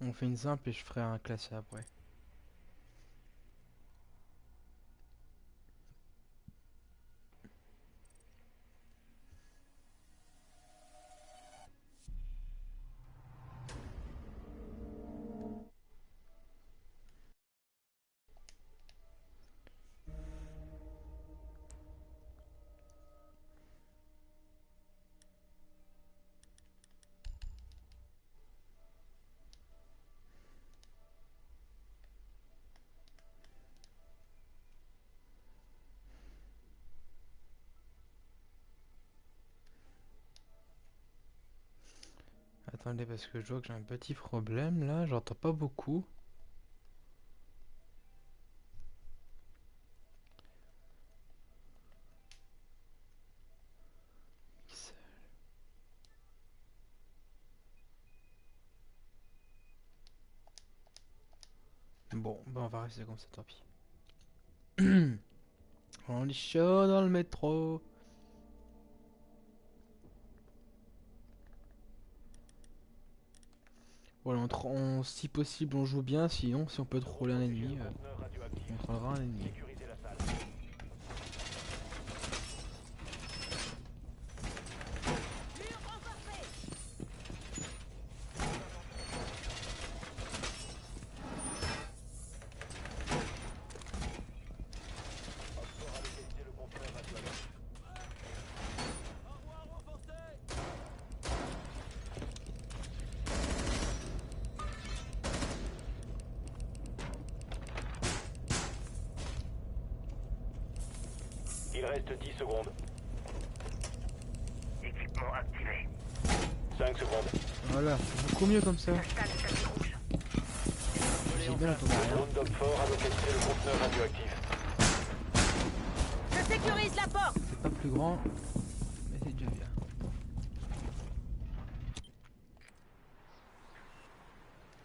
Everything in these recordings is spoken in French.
On fait une simple et je ferai un classé après. Attendez, parce que je vois que j'ai un petit problème là, j'entends pas beaucoup. Bon, bah on va rester comme ça, tant pis. On est chaud dans le métro. Voilà, si possible, on joue bien. Sinon, si on peut troller un ennemi, on trollera un ennemi. Il reste 10 secondes. Équipement activé. 5 secondes. Voilà, c'est beaucoup mieux comme ça. Installe le tapis rouge. J'ai bien entendu rien. Drone Dog fort a localisé le conteneur radioactif. Je sécurise la porte. C'est pas plus grand, mais c'est déjà bien.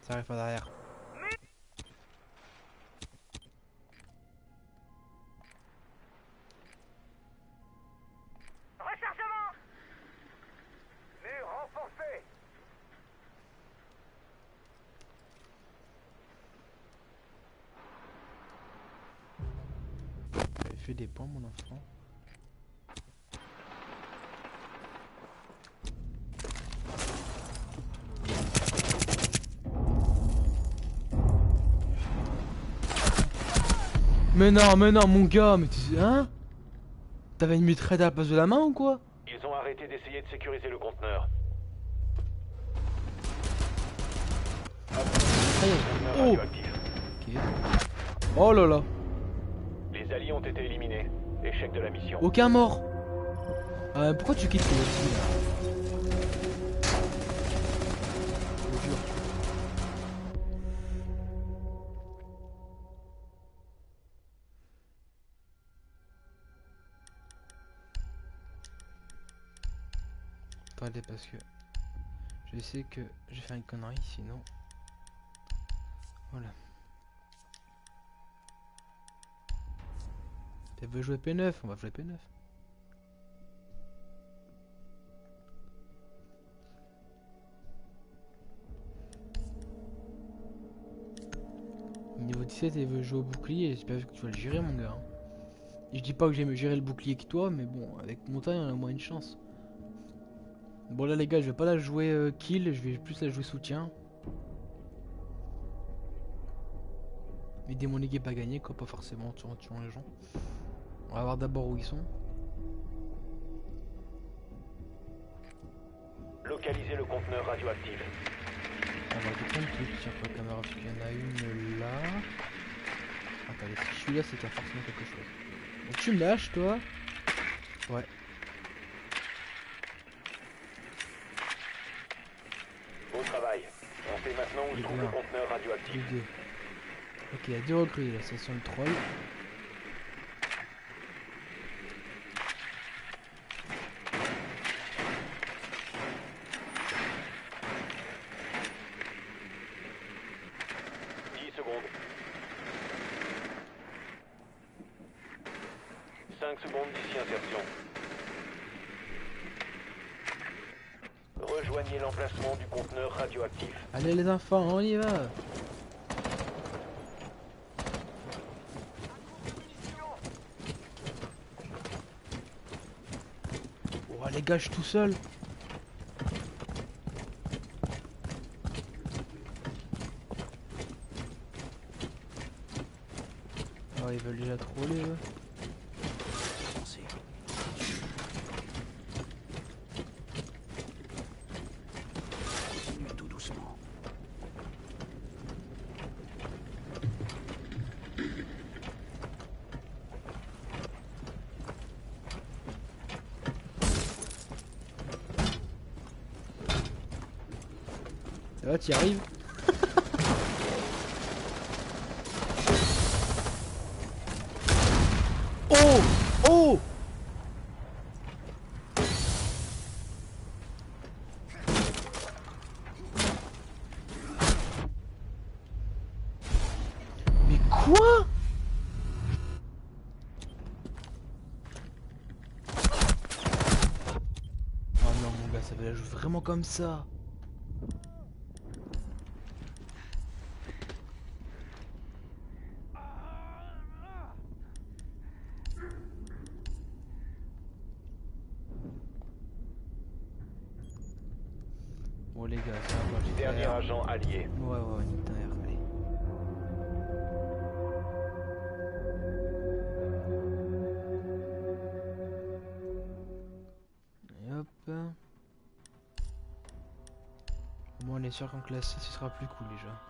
Ça arrive pas derrière. Rechargement. Mur renforcé. J'avais fait des points, mon enfant. Mais non, mon gars, mais tu... Hein? T'avais une mitraille à la place de la main ou quoi? Ils ont arrêté d'essayer de sécuriser le conteneur. Aïe, Conteneur oh! radioactif. Ok. Oh là là. Les alliés ont été éliminés. Échec de la mission. Aucun mort. Pourquoi tu quittes aussi là? C'est dur. Attendez, parce que je sais que je vais faire une connerie sinon. Voilà. Tu veux jouer P9? On va jouer P9. Niveau 17, il veut jouer au bouclier. J'espère que tu vas le gérer, mon gars. Et je dis pas que j'aime gérer le bouclier que toi, mais bon, avec montagne, on a moins une chance. Bon, là, les gars, je vais pas la jouer kill, je vais plus la jouer soutien. Aider mon équipe à gagner, quoi, pas forcément en tuant les gens. On va voir d'abord où ils sont. Localiser le conteneur radioactif. On va voir plein de trucs sur la caméra, parce qu'il y en a une là. Attendez, si je suis là, c'est qu'il y a forcément quelque chose. Donc tu me lâches, toi. Ouais. Beau travail. On sait maintenant où se trouve le conteneur radioactif. Les deux. Ok, il y a deux recrues là, ça sent le troll. Secondes. 5 secondes d'ici insertion. Rejoignez Rejoignez l'emplacement du conteneur radioactif. Allez les enfants, on y va. Oh les gars, je suis tout seul. Oh, ils veulent déjà troller eux. Tout doucement. Ça va, t'y arrives? Oh! Oh! Mais quoi? Oh non mon gars, ça va la jouer vraiment comme ça. Bon les gars, ça va pas le Dernier faire. agent allié. Ouais, nique ta mère, allez. Et hop. Au moins on est sûr qu'en classe ce sera plus cool déjà.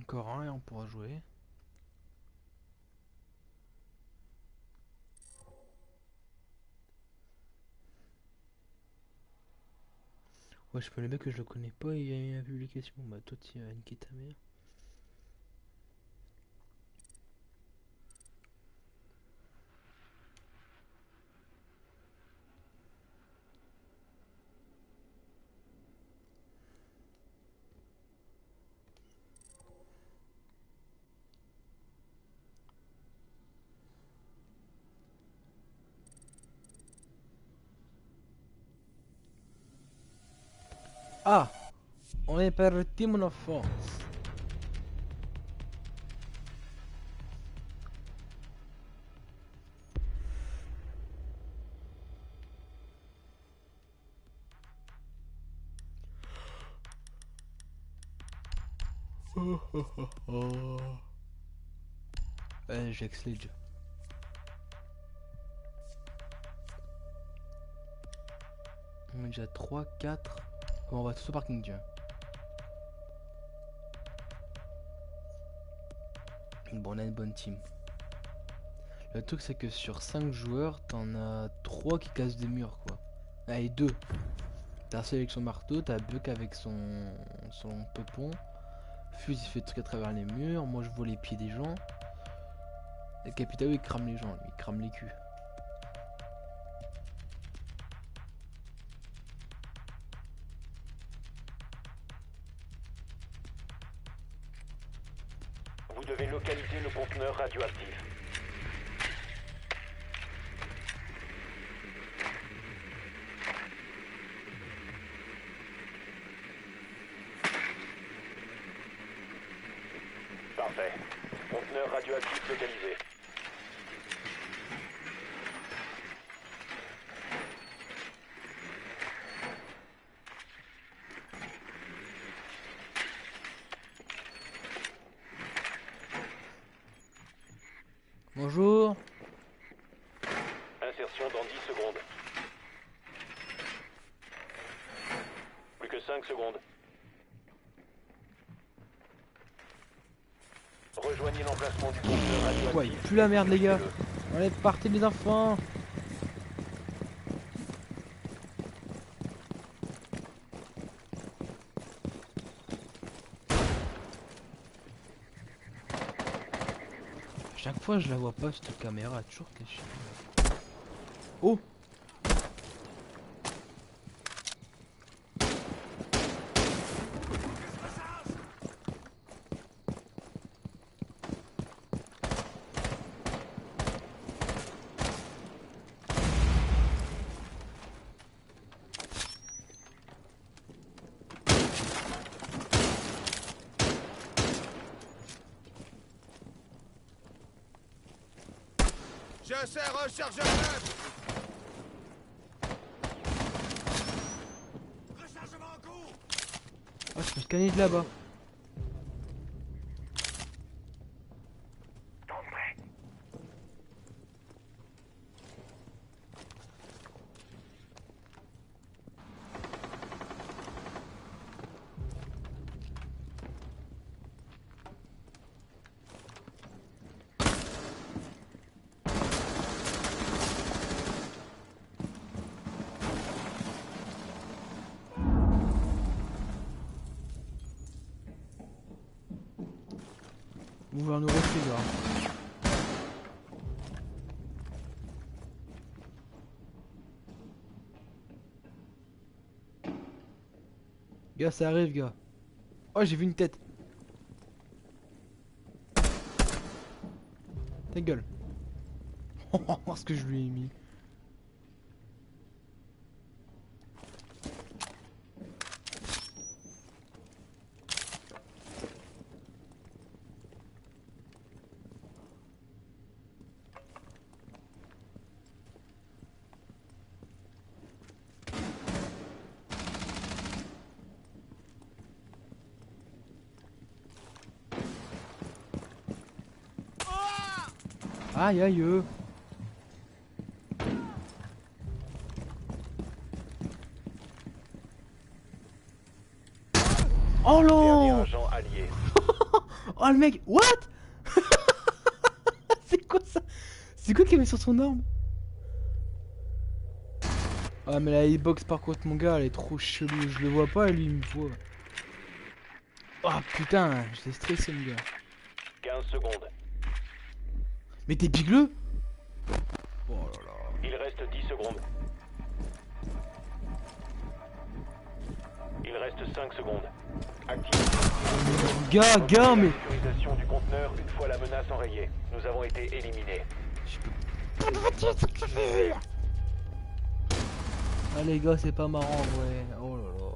Encore un et on pourra jouer. Ouais, je peux le mec que je le connais pas, il y a eu la publication. Bah, toi, tu vas niquer ta mère. Ah! On est parti, mon enfant! J'ai Sledge. On est déjà 3, 4. Bon, on va tous au parking, tiens. Bon, on a une bonne team. Le truc, c'est que sur 5 joueurs, t'en as 3 qui cassent des murs, quoi. Allez, 2. T'as Arcel avec son marteau, t'as Buck avec son peupon. Fuse, il fait des trucs à travers les murs. Moi, je vois les pieds des gens. Et Capitao, il crame les gens, lui. Il crame les culs. Vous devez localiser le conteneur radioactif. Parfait. Conteneur radioactif localisé. Bonjour. Insertion dans 10 secondes. Plus que 5 secondes. Rejoignez l'emplacement du conteneur radioactif. Ouais, il pue la merde, les gars. On est parti, les enfants. Chaque fois je la vois pas cette caméra, toujours cachée. Oh! Je sers rechargeur neuf. Rechargement en cours. Ah, je peux scanner de là-bas. Tente prêt. Vous va nous refuser là. Gars, ça arrive, gars. Oh, j'ai vu une tête. Ta gueule. Oh, ce que je lui ai mis. Aïe aïe. Oh Dernier là. agent allié. Oh le mec. What? C'est quoi ça? C'est quoi qu'il met sur son arme? Ah mais la hitbox par contre mon gars elle est trop chelou. Je le vois pas et lui il me voit. Oh putain, j'étais stressé mon gars. 15 secondes. Mais t'es bigleux? Oh là là. Il reste 10 secondes. Il reste 5 secondes. Active. Gars, mais... Sécurisation du conteneur une fois la menace enrayée. Nous avons été éliminés. Ah les gars, c'est pas marrant, ouais. Oh là là.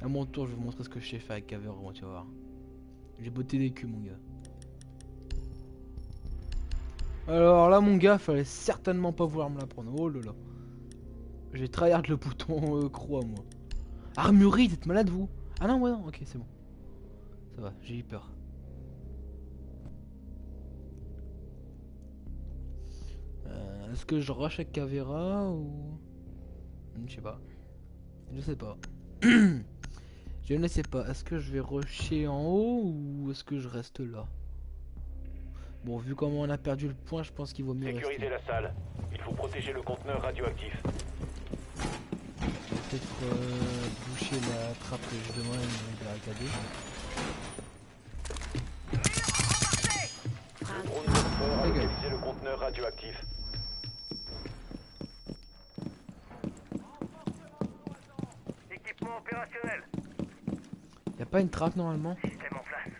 À mon tour, je vais vous montrer ce que je sais faire avec Caveron, tu vas voir. J'ai botté des culs, mon gars. Alors là, mon gars, fallait certainement pas vouloir me la prendre. Oh là là. J'ai tryhard le bouton croix, moi. Armurerie, vous êtes malade, vous? Ah non, ouais, non, ok, c'est bon. Ça va, j'ai eu peur. Est-ce que je rush avec Cavera ou... Je sais pas. Je sais pas. Je ne sais pas. Est-ce que je vais rusher en haut ou est-ce que je reste là? Bon, vu comment on a perdu le point, je pense qu'il vaut mieux Sécurisez rester. la salle. Il faut protéger le conteneur radioactif. Je vais peut-être boucher la trappe que je demande de barricader. Le drone Doppler a localisé le conteneur radioactif. Équipement opérationnel. Y a pas une trappe normalement? Système en place.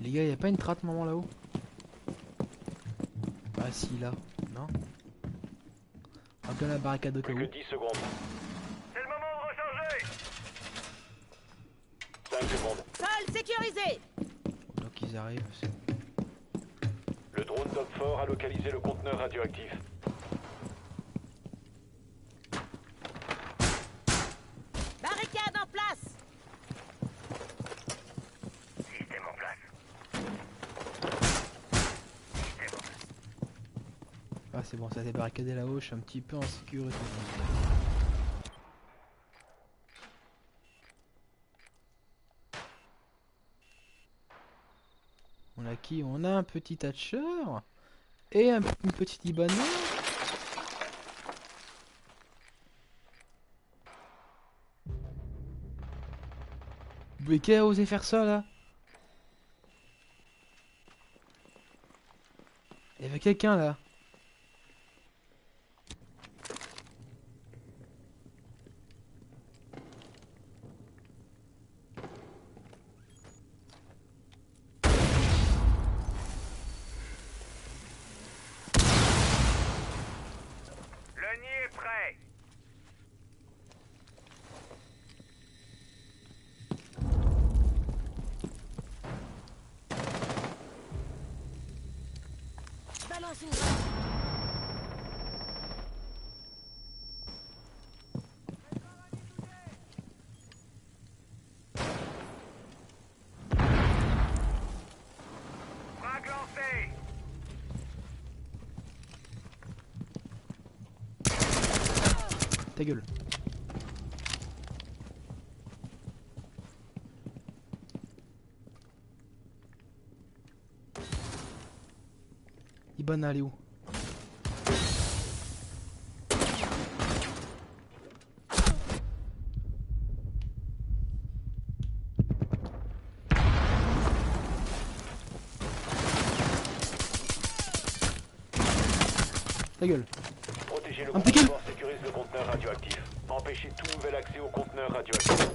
Les gars, y a pas une trappe normalement là-haut? Ah si, là. Non? On va la barricade au cas Plus où. que 10 secondes. C'est le moment de recharger. 5 secondes. Sol sécurisé. Donc ils arrivent, c'est bon. Le drone Doppler a localisé le conteneur radioactif. Barricade en place. Système en place. Système en place. Ah c'est bon, ça a été barricadé là-haut, je suis un petit peu en sécurité. On a qui? On a un petit Thatcher et une petite Ibana. Mais qui a osé faire ça là? Il y avait quelqu'un là. Le nid est prêt. Balance une grenade. Frag lancé. Ta gueule. Ibana, elle est où? Ta gueule. Protégez le Impeccable. conteneur, sécurise le conteneur radioactif. Empêchez tout nouvel accès au conteneur radioactif.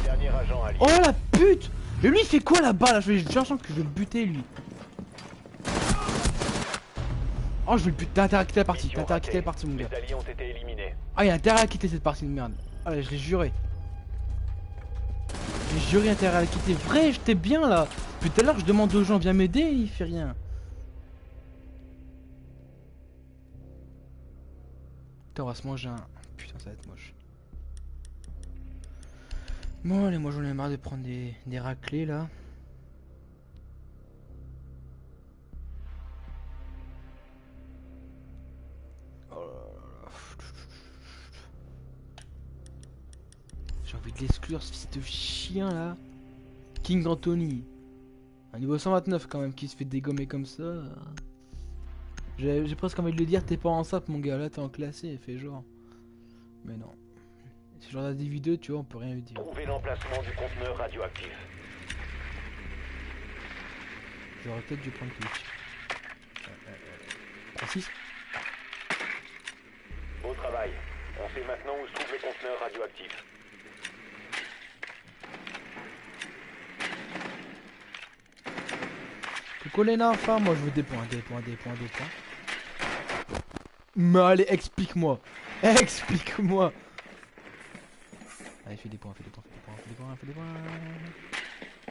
Dernier agent allié. Oh la pute! Mais lui il fait quoi là-bas là? J'ai l'impression que je vais le buter lui. Oh je vais le buter, t'as intérêt à quitter la partie, t'as Mission intérêt à quitter la ratée. partie mon gars. Les alliés ont été éliminés. Ah il y a intérêt à quitter cette partie de merde. Allez je l'ai juré. J'ai juré intérêt à la quitter. Vrai j'étais bien là. Depuis tout à l'heure je demande aux gens viens m'aider, il fait rien. Putain on va se manger un... Putain ça va être moche. Bon allez moi j'en ai marre de prendre des raclés là. Oh là là. J'ai envie de l'exclure ce fils de chien là. King Anthony. Un niveau 129 quand même qui se fait dégommer comme ça. J'ai presque envie de lui dire t'es pas en sap mon gars, là t'es en classé, il fait genre. Mais non. Si j'en ai des vidéos tu vois on peut rien lui dire. Trouvez l'emplacement du conteneur radioactif. J'aurais peut-être dû prendre Twitch. 3-6. Beau travail. On sait maintenant où se trouve le conteneur radioactif. Coucou les nains, moi je veux des points, des points, des points, des points. Mais allez, explique-moi. Explique-moi. Allez, fais des points, fais des points, fais des points, fais des points, fais des points.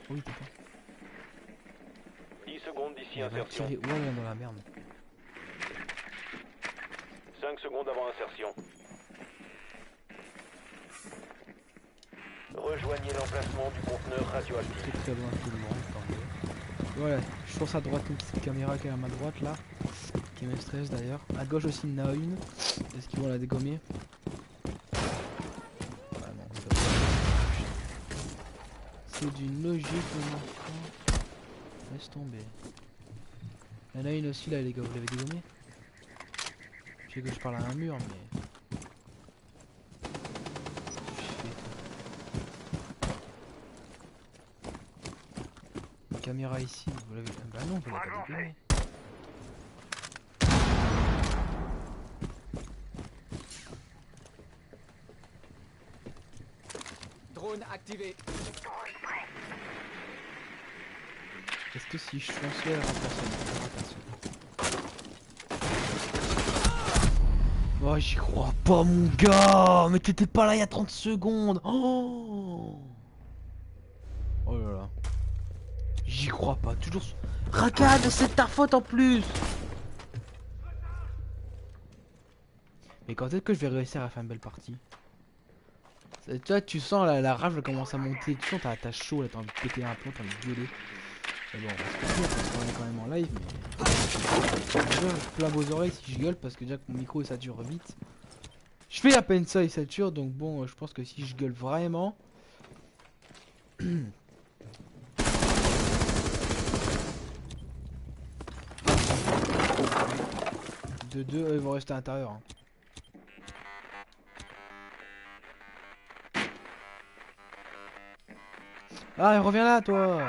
Oui, des points. 10 secondes d'ici Il va insertion. tirer. Ouais, ouais, dans la merde. 5 secondes avant insertion. Rejoignez l'emplacement du conteneur radioactif. Très très loin tout le monde, tant mieux. Voilà, je pense à droite une petite caméra qui est à ma droite là. Qui me stresse d'ailleurs. À gauche aussi il y en a une. Est-ce qu'ils vont la dégommer? Ah non, ça va. C'est d'une logique mon enfant. Laisse tomber. Il y en a une aussi là les gars, vous l'avez dégommée? Je sais que je parle à un mur mais... Une caméra ici, vous l'avez... Bah non, vous l'avez pas dégommée. Drone activé. Est-ce que si je fonce là, personne. Oh, j'y crois pas, mon gars! Mais t'étais pas là il y a 30 secondes! Oh, oh là là. J'y crois pas, toujours. Rakad, c'est ta faute en plus! Mais quand est-ce que je vais réussir à faire une belle partie? Tu vois, tu sens la rage elle commence à monter. Tu sens t'as chaud là, t'as envie de péter un plomb, t'as envie de gueuler. Mais bon, on va se contenir parce qu'on est quand même en live. Mais déjà, je plains vos oreilles si je gueule parce que déjà que mon micro il sature vite. Je fais à peine ça, il sature. Donc bon, je pense que si je gueule vraiment. De deux, ils vont rester à l'intérieur. Hein. Ah, reviens là, toi.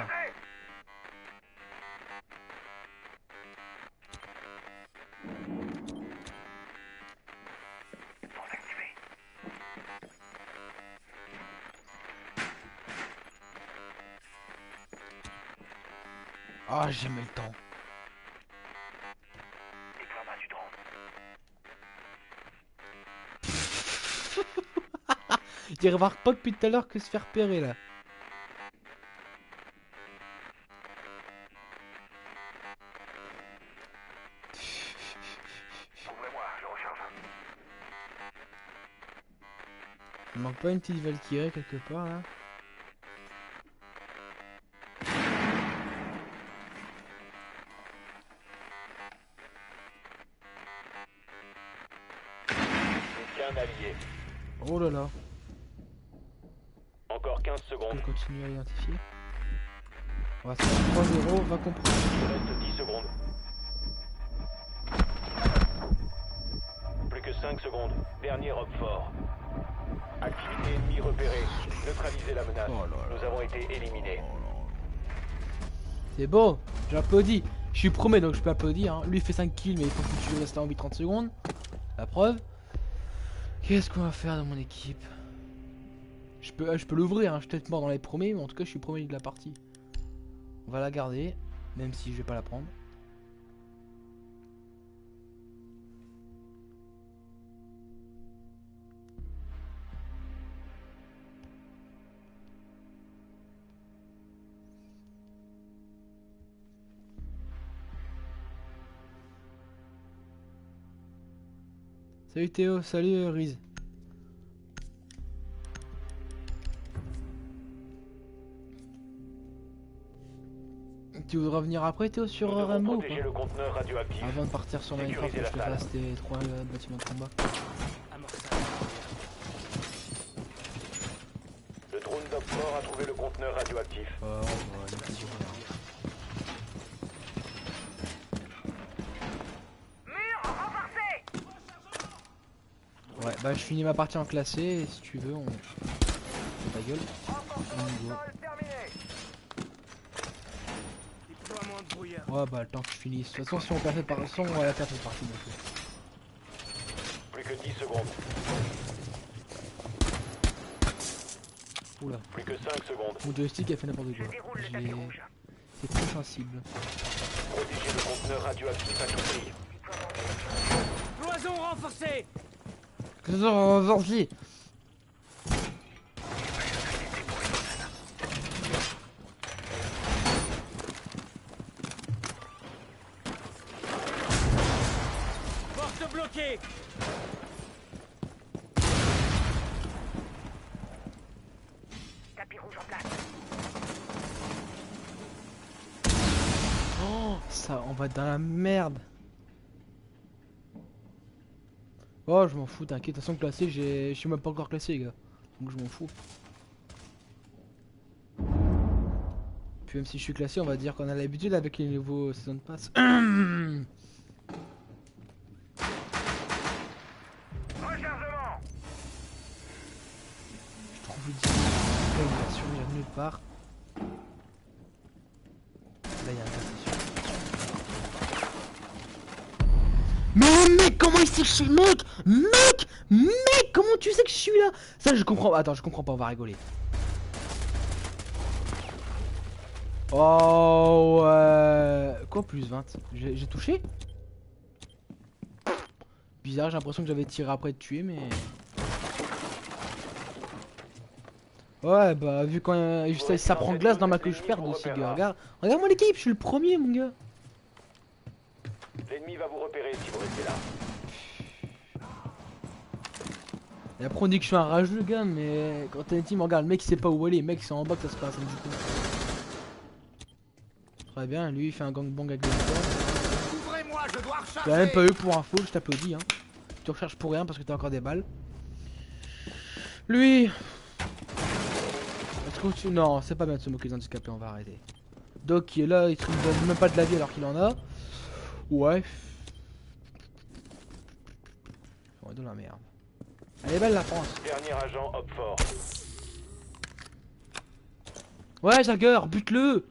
Ah, j'ai jamais le temps. Déploiement du drone. Il remarque pas depuis tout à l'heure que se faire repérer là. Ouvrez-moi, je recharge. Il manque pas une petite Valkyrie quelque part là. Qu'un allié. Oh là là. Encore 15 On secondes. continue à identifier. On va se faire 3-0, va comprendre. Il reste 10 secondes. Plus que 5 secondes. Dernier hop fort. Activité ennemie repérée. Neutralisez la menace. Oh là là. Nous avons été éliminés. C'est bon, j'applaudis. Je suis premier donc je peux applaudir. Hein. Lui il fait 5 kills mais il faut que tu restes en vie 30 secondes. La preuve. Qu'est-ce qu'on va faire dans mon équipe? Je peux l'ouvrir, hein. Je suis peut-être mort dans les premiers, mais en tout cas je suis premier de la partie. On va la garder, même si je vais pas la prendre. Salut Théo, salut Riz. Tu voudras venir après Théo sur Nous devons Rainbow ou protéger le pas? conteneur radioactif. Avant de partir sur Minecraft, Sécuriser je te la fasse salle. tes 3 bâtiments de combat. Le drone d'Opfort a trouvé le conteneur radioactif. Oh, ouais, les petits Mur renforcé. ouais, bah je finis ma partie en classé et si tu veux, on. Ta gueule. Renforcement On y du va. sol terminé. Déploiement de brouillard. Ouais, bah le temps que je finisse. De toute façon, si on perd cette partie, on va la perdre cette partie. Donc. Plus que 10 secondes. Oula, Plus que 5 secondes. mon joystick a fait n'importe quoi. Je déroule le tapis rouge. C'est très sensible. Protéger le conteneur radioactif à tout prix. Cloison renforcée. Vas-y. Porte bloquée. Tapis rouge en place. Oh, ça, on va être dans la merde. Oh, je m'en fous, t'inquiète. De toute façon, classé, je suis même pas encore classé, les gars. Donc, je m'en fous. Puis, même si je suis classé, on va dire qu'on a l'habitude avec les nouveaux Season Pass. Rechargement. Je trouve ridicule. Là, il va survivre nulle part. Là, il y a un gars, c'est sûr. Mais mec, comment il sait que je suis... Mec, comment tu sais que je suis là? Ça, je comprends. Attends, je comprends pas, on va rigoler. Oh, quoi, plus 20? J'ai touché? Bizarre, j'ai l'impression que j'avais tiré après de tuer, mais... Ouais, bah, vu quand ça prend glace dans ma que je perds aussi, gars. Regarde-moi l'équipe, je suis le premier, mon gars. L'ennemi va vous repérer si vous restez là. Et après, on dit que je suis un rageux, gars, mais quand t'as une team, regarde, le mec il sait pas où aller, le mec c'est en bas que ça se passe, hein, du coup. Très bien, lui il fait un gangbang avec le corps. Ouvrez-moi, je dois recharger. Tu l'as même pas eu pour info, je t'applaudis, hein. Tu recharges pour rien parce que t'as encore des balles. Lui. Est-ce que tu... Non, c'est pas bien de se moquer des handicapés, on va arrêter. Doc qui est là, il ne donne même pas de la vie alors qu'il en a. Ouais. On est dans la merde. Elle est belle la France. Dernier agent Opfort. Ouais, Jagger, bute-le.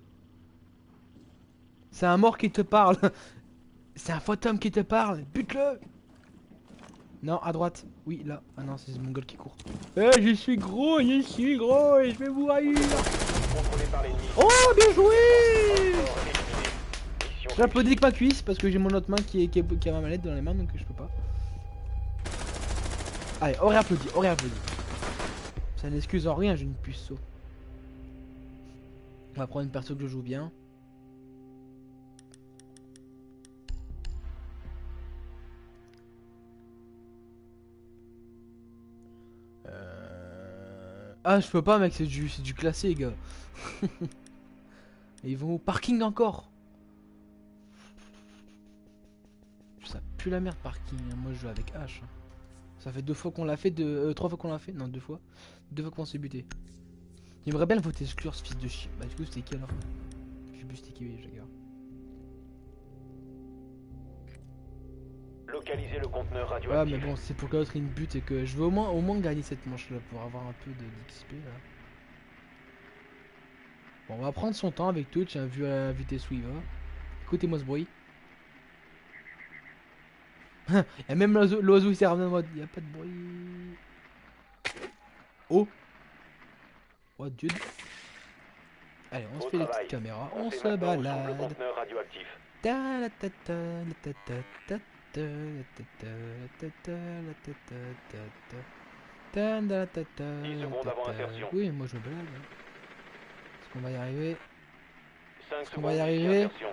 C'est un mort qui te parle. C'est un fantôme qui te parle. Bute-le. Non, à droite. Oui, là. Ah non, c'est ce mongol qui court. Je suis gros et je vais vous haïr. Contrôlé par l'ennemi. Oh, bien joué. Encore éliminé. Mission J'applaudis que ma cuisse parce que j'ai mon autre main qui a ma manette dans les mains donc je peux pas. Allez, on réapplaudit, on réapplaudit. Ça n'excuse en rien, j'ai une puceau. On va prendre une perso que je joue bien. Ah, je peux pas, mec, c'est du classé, les gars. Et ils vont au parking encore. Ça pue la merde, parking. Moi, je joue avec H. Ça fait 2 fois qu'on l'a fait, 3 fois qu'on l'a fait. Non, 2 fois. 2 fois qu'on s'est buté. J'aimerais bien le voter exclure, ce fils de chien. Bah, du coup, c'était qui alors? Je sais plus c'était qui, oui, Jagger. Localiser le conteneur Ouais, radioactif. mais bon, c'est pour que l'autre il me bute et que je veux au moins gagner cette manche là pour avoir un peu de d'XP là. Bon, on va prendre son temps avec Twitch, hein, vu à la vitesse où il va. Écoutez-moi ce bruit. Et même l'oiseau il s'est ramené en mode, il y a pas de bruit. Oh. Oh Dieu. Allez, on se fait les petites caméras, on se balade. Le conteneur radioactif. Ta la ta ta la ta ta ta. Oui, moi je me balade. Est-ce qu'on va y arriver? 5 Est-ce qu'on secondes va y d'ici arriver? insertion.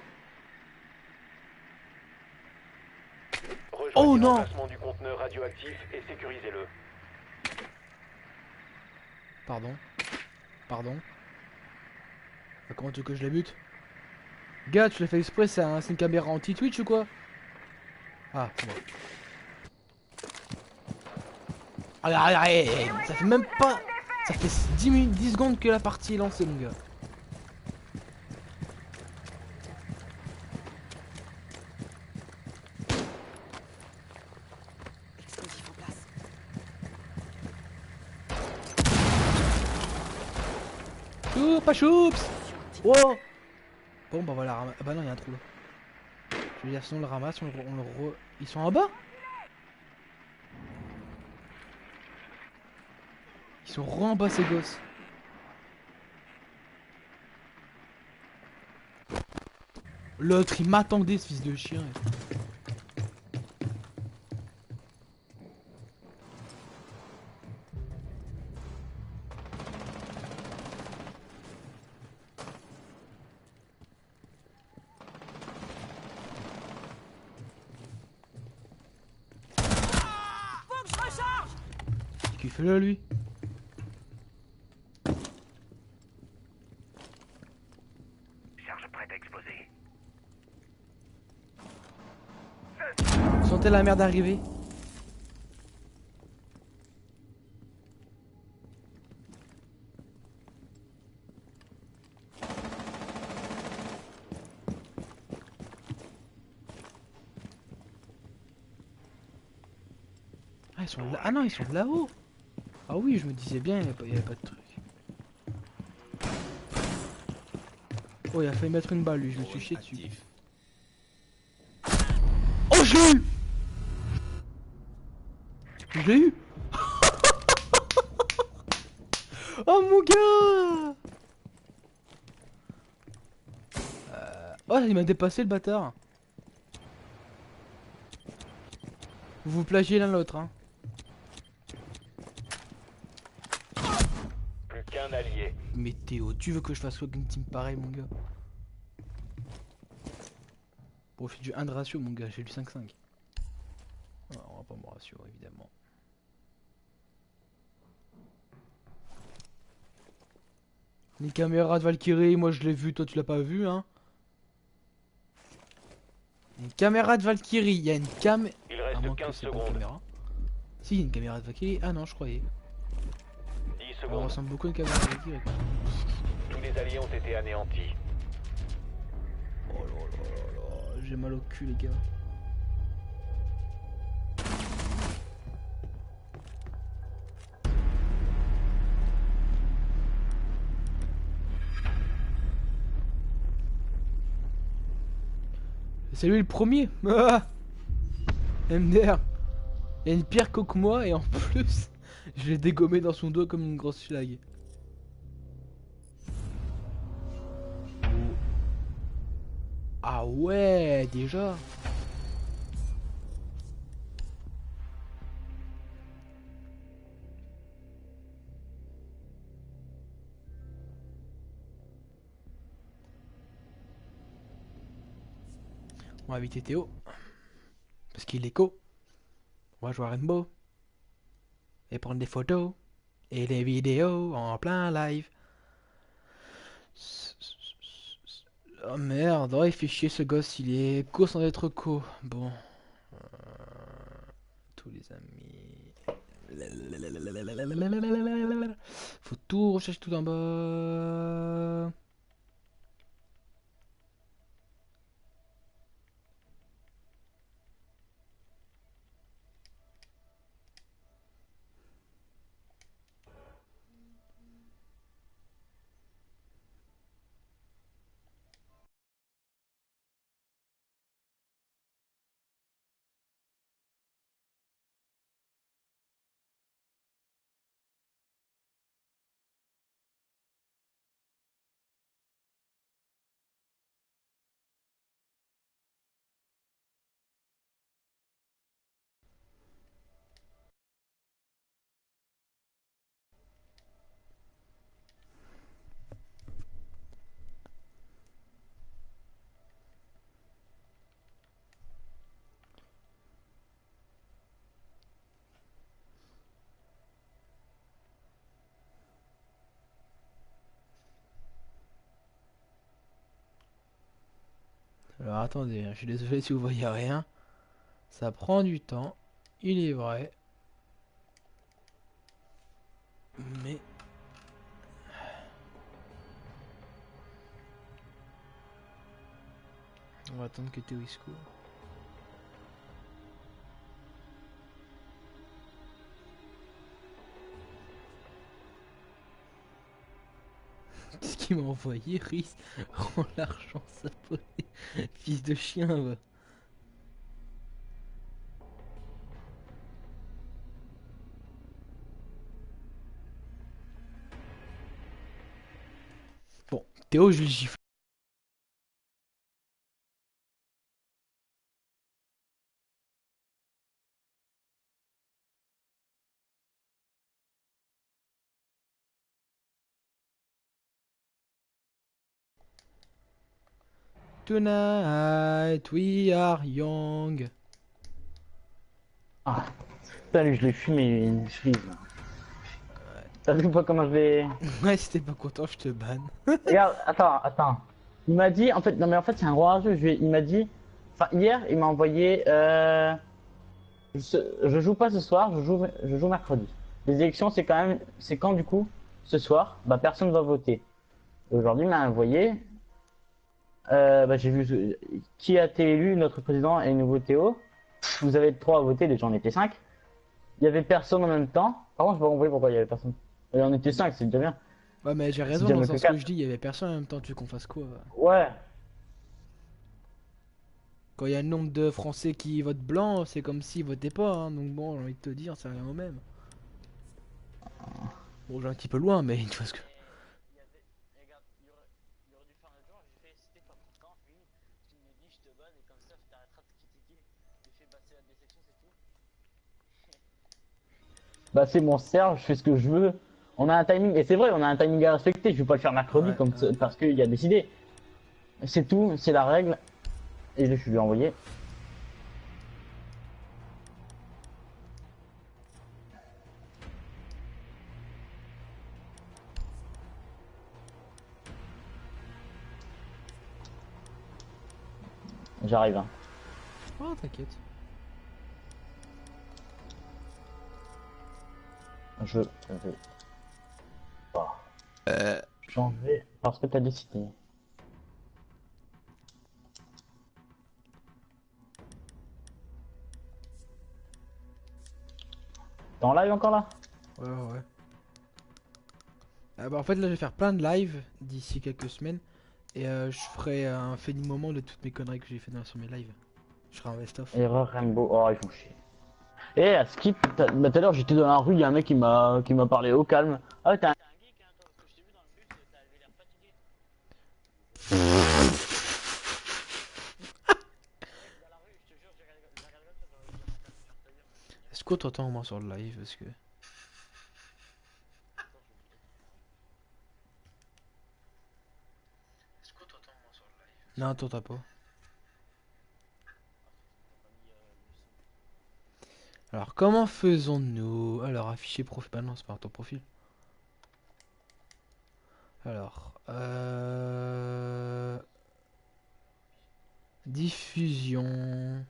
Rejoignez Oh non! l'emplacement du conteneur radioactif et sécurisez-le. Pardon. Pardon. Ah, comment tu veux que je la bute? Gars, tu l'as fait exprès, c'est une caméra anti-Twitch ou quoi? Ah, c'est bon. Allez, ça fait même pas... Ça fait 10 minutes, 10 secondes que la partie est lancée, mon gars. Explosif en place. Choups, pas choups. Oh. Bon, bah voilà, ah bah non, il y a un trou là. Je veux dire, sinon on le ramasse, Ils sont en bas? Ils sont en bas, ces gosses. L'autre, il m'attendait, ce fils de chien. Faut que je recharge. Qu'est-ce qu'il fait là, lui? Charge prête à exploser. Sentez la merde arriver. Ah, ils sont là. Ah non, ils sont là-haut. Ah oui, je me disais bien, il n'y avait pas de truc. Oh, il a failli mettre une balle, lui, je me suis chié dessus. Oh, je l'ai eu! Je l'ai eu! Oh mon gars! Oh, il m'a dépassé le bâtard. Vous vous plagiez l'un l'autre, hein. Plus qu'un allié. Mais Théo, tu veux que je fasse quoi qu'une team pareil, mon gars? Bon, je fais du 1 de ratio, mon gars, j'ai du 5-5. Ah, on va pas me ratio, évidemment. Les caméras de Valkyrie, moi je l'ai vu, toi tu l'as pas vu, hein? Une caméra de Valkyrie, il y a une caméra. Il reste 15 secondes. Si, il y a une caméra de Valkyrie. Ah non, je croyais. 10 On secondes. ressemble beaucoup à une caméra de Valkyrie. Tous les alliés ont été anéantis. Oh là là là là, j'ai mal au cul, les gars. C'est lui le premier. Ah MDR. Il a une pire co que moi et en plus, je l'ai dégommé dans son dos comme une grosse schlag. Ah ouais, déjà. On va inviter Théo. Parce qu'il est co. On va jouer à Rainbow. Et prendre des photos. Et des vidéos en plein live. Oh merde, oh, il fait chier ce gosse, il est co sans être co. Bon. Tous les amis. Faut tout rechercher tout en bas. Alors attendez, je suis désolé si vous voyez rien. Ça prend du temps, il est vrai. Mais... on va attendre que Théo il se court. Qu'est-ce qu'il m'a envoyé, Riz? Rends l'argent s'abonner. Fils de chien, va. Bon, Théo, je le gifle. Tonight, we are young. Ah, salut, je l'ai fumé une frise. T'as vu pas comment je vais... Ouais, si t'es pas content, je te banne. Regarde, attends. Il m'a dit, en fait, non mais en fait c'est un gros rageux, il m'a dit... Enfin, hier, il m'a envoyé... je joue pas ce soir, je joue mercredi. Les élections, c'est quand même... C'est quand du coup? Ce soir, bah personne va voter. Et aujourd'hui, il m'a envoyé... bah j'ai vu qui a été élu, notre président et nouveau Théo. Vous avez 3 à voter, déjà on était 5. Il y avait personne en même temps. Par contre, je vais envoyer pourquoi il y avait personne. Et on était 5, c'est déjà bien. Ouais, mais j'ai raison déjà dans le mieux que sens que 4. je dis, il y avait personne en même temps, tu veux qu'on fasse quoi? Ouais. Quand il y a le nombre de Français qui votent blanc, c'est comme s'ils votaient pas, hein. Donc bon, j'ai envie de te dire, c'est rien au même. Bon, j'ai un petit peu loin, mais tu vois ce que... Bah c'est mon Serge, je fais ce que je veux. On a un timing, et c'est vrai, on a un timing à respecter. Je vais pas le faire mercredi Ouais, comme ouais. parce qu'il y a décidé. C'est tout, c'est la règle. Et je lui ai envoyé. J'arrive. Hein. Oh, t'inquiète. Je vais. J'en vais parce que t'as décidé. T'es en live encore là? Ouais, ouais. Ah bah en fait là je vais faire plein de lives d'ici quelques semaines. Et je ferai un fait du moment de toutes mes conneries que j'ai fait sur mes lives. Je ferai un best-of. Erreur Rainbow. Oh, ils font chier. Eh, à Skip, bah, tout à l'heure j'étais dans la rue, il y a un mec qui m'a parlé au calme. Ah ouais, t'es un geek, hein, toi, parce que je t'ai vu dans le bus, t'avais l'air fatigué. Dans la rue, je te jure, j'ai regardé comme ça, j'aurais dû dire sur ta gueule. Est-ce qu'on t'entend au moins sur le live? Parce que... Non, t'entends pas. Alors, comment faisons-nous? Alors, afficher profil. Bah non, c'est pas ton profil. Alors, diffusion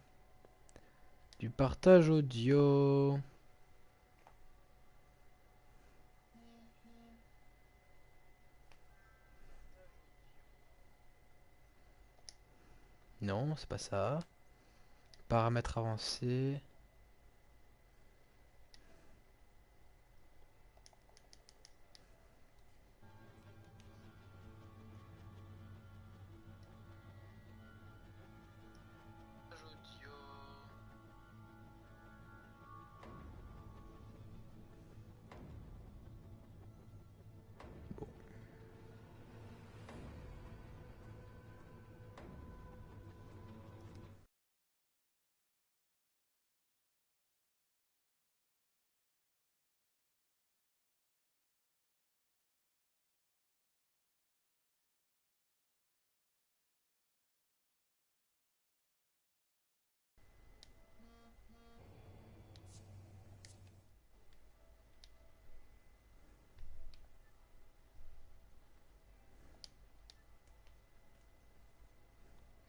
du partage audio. Non, c'est pas ça. Paramètres avancés.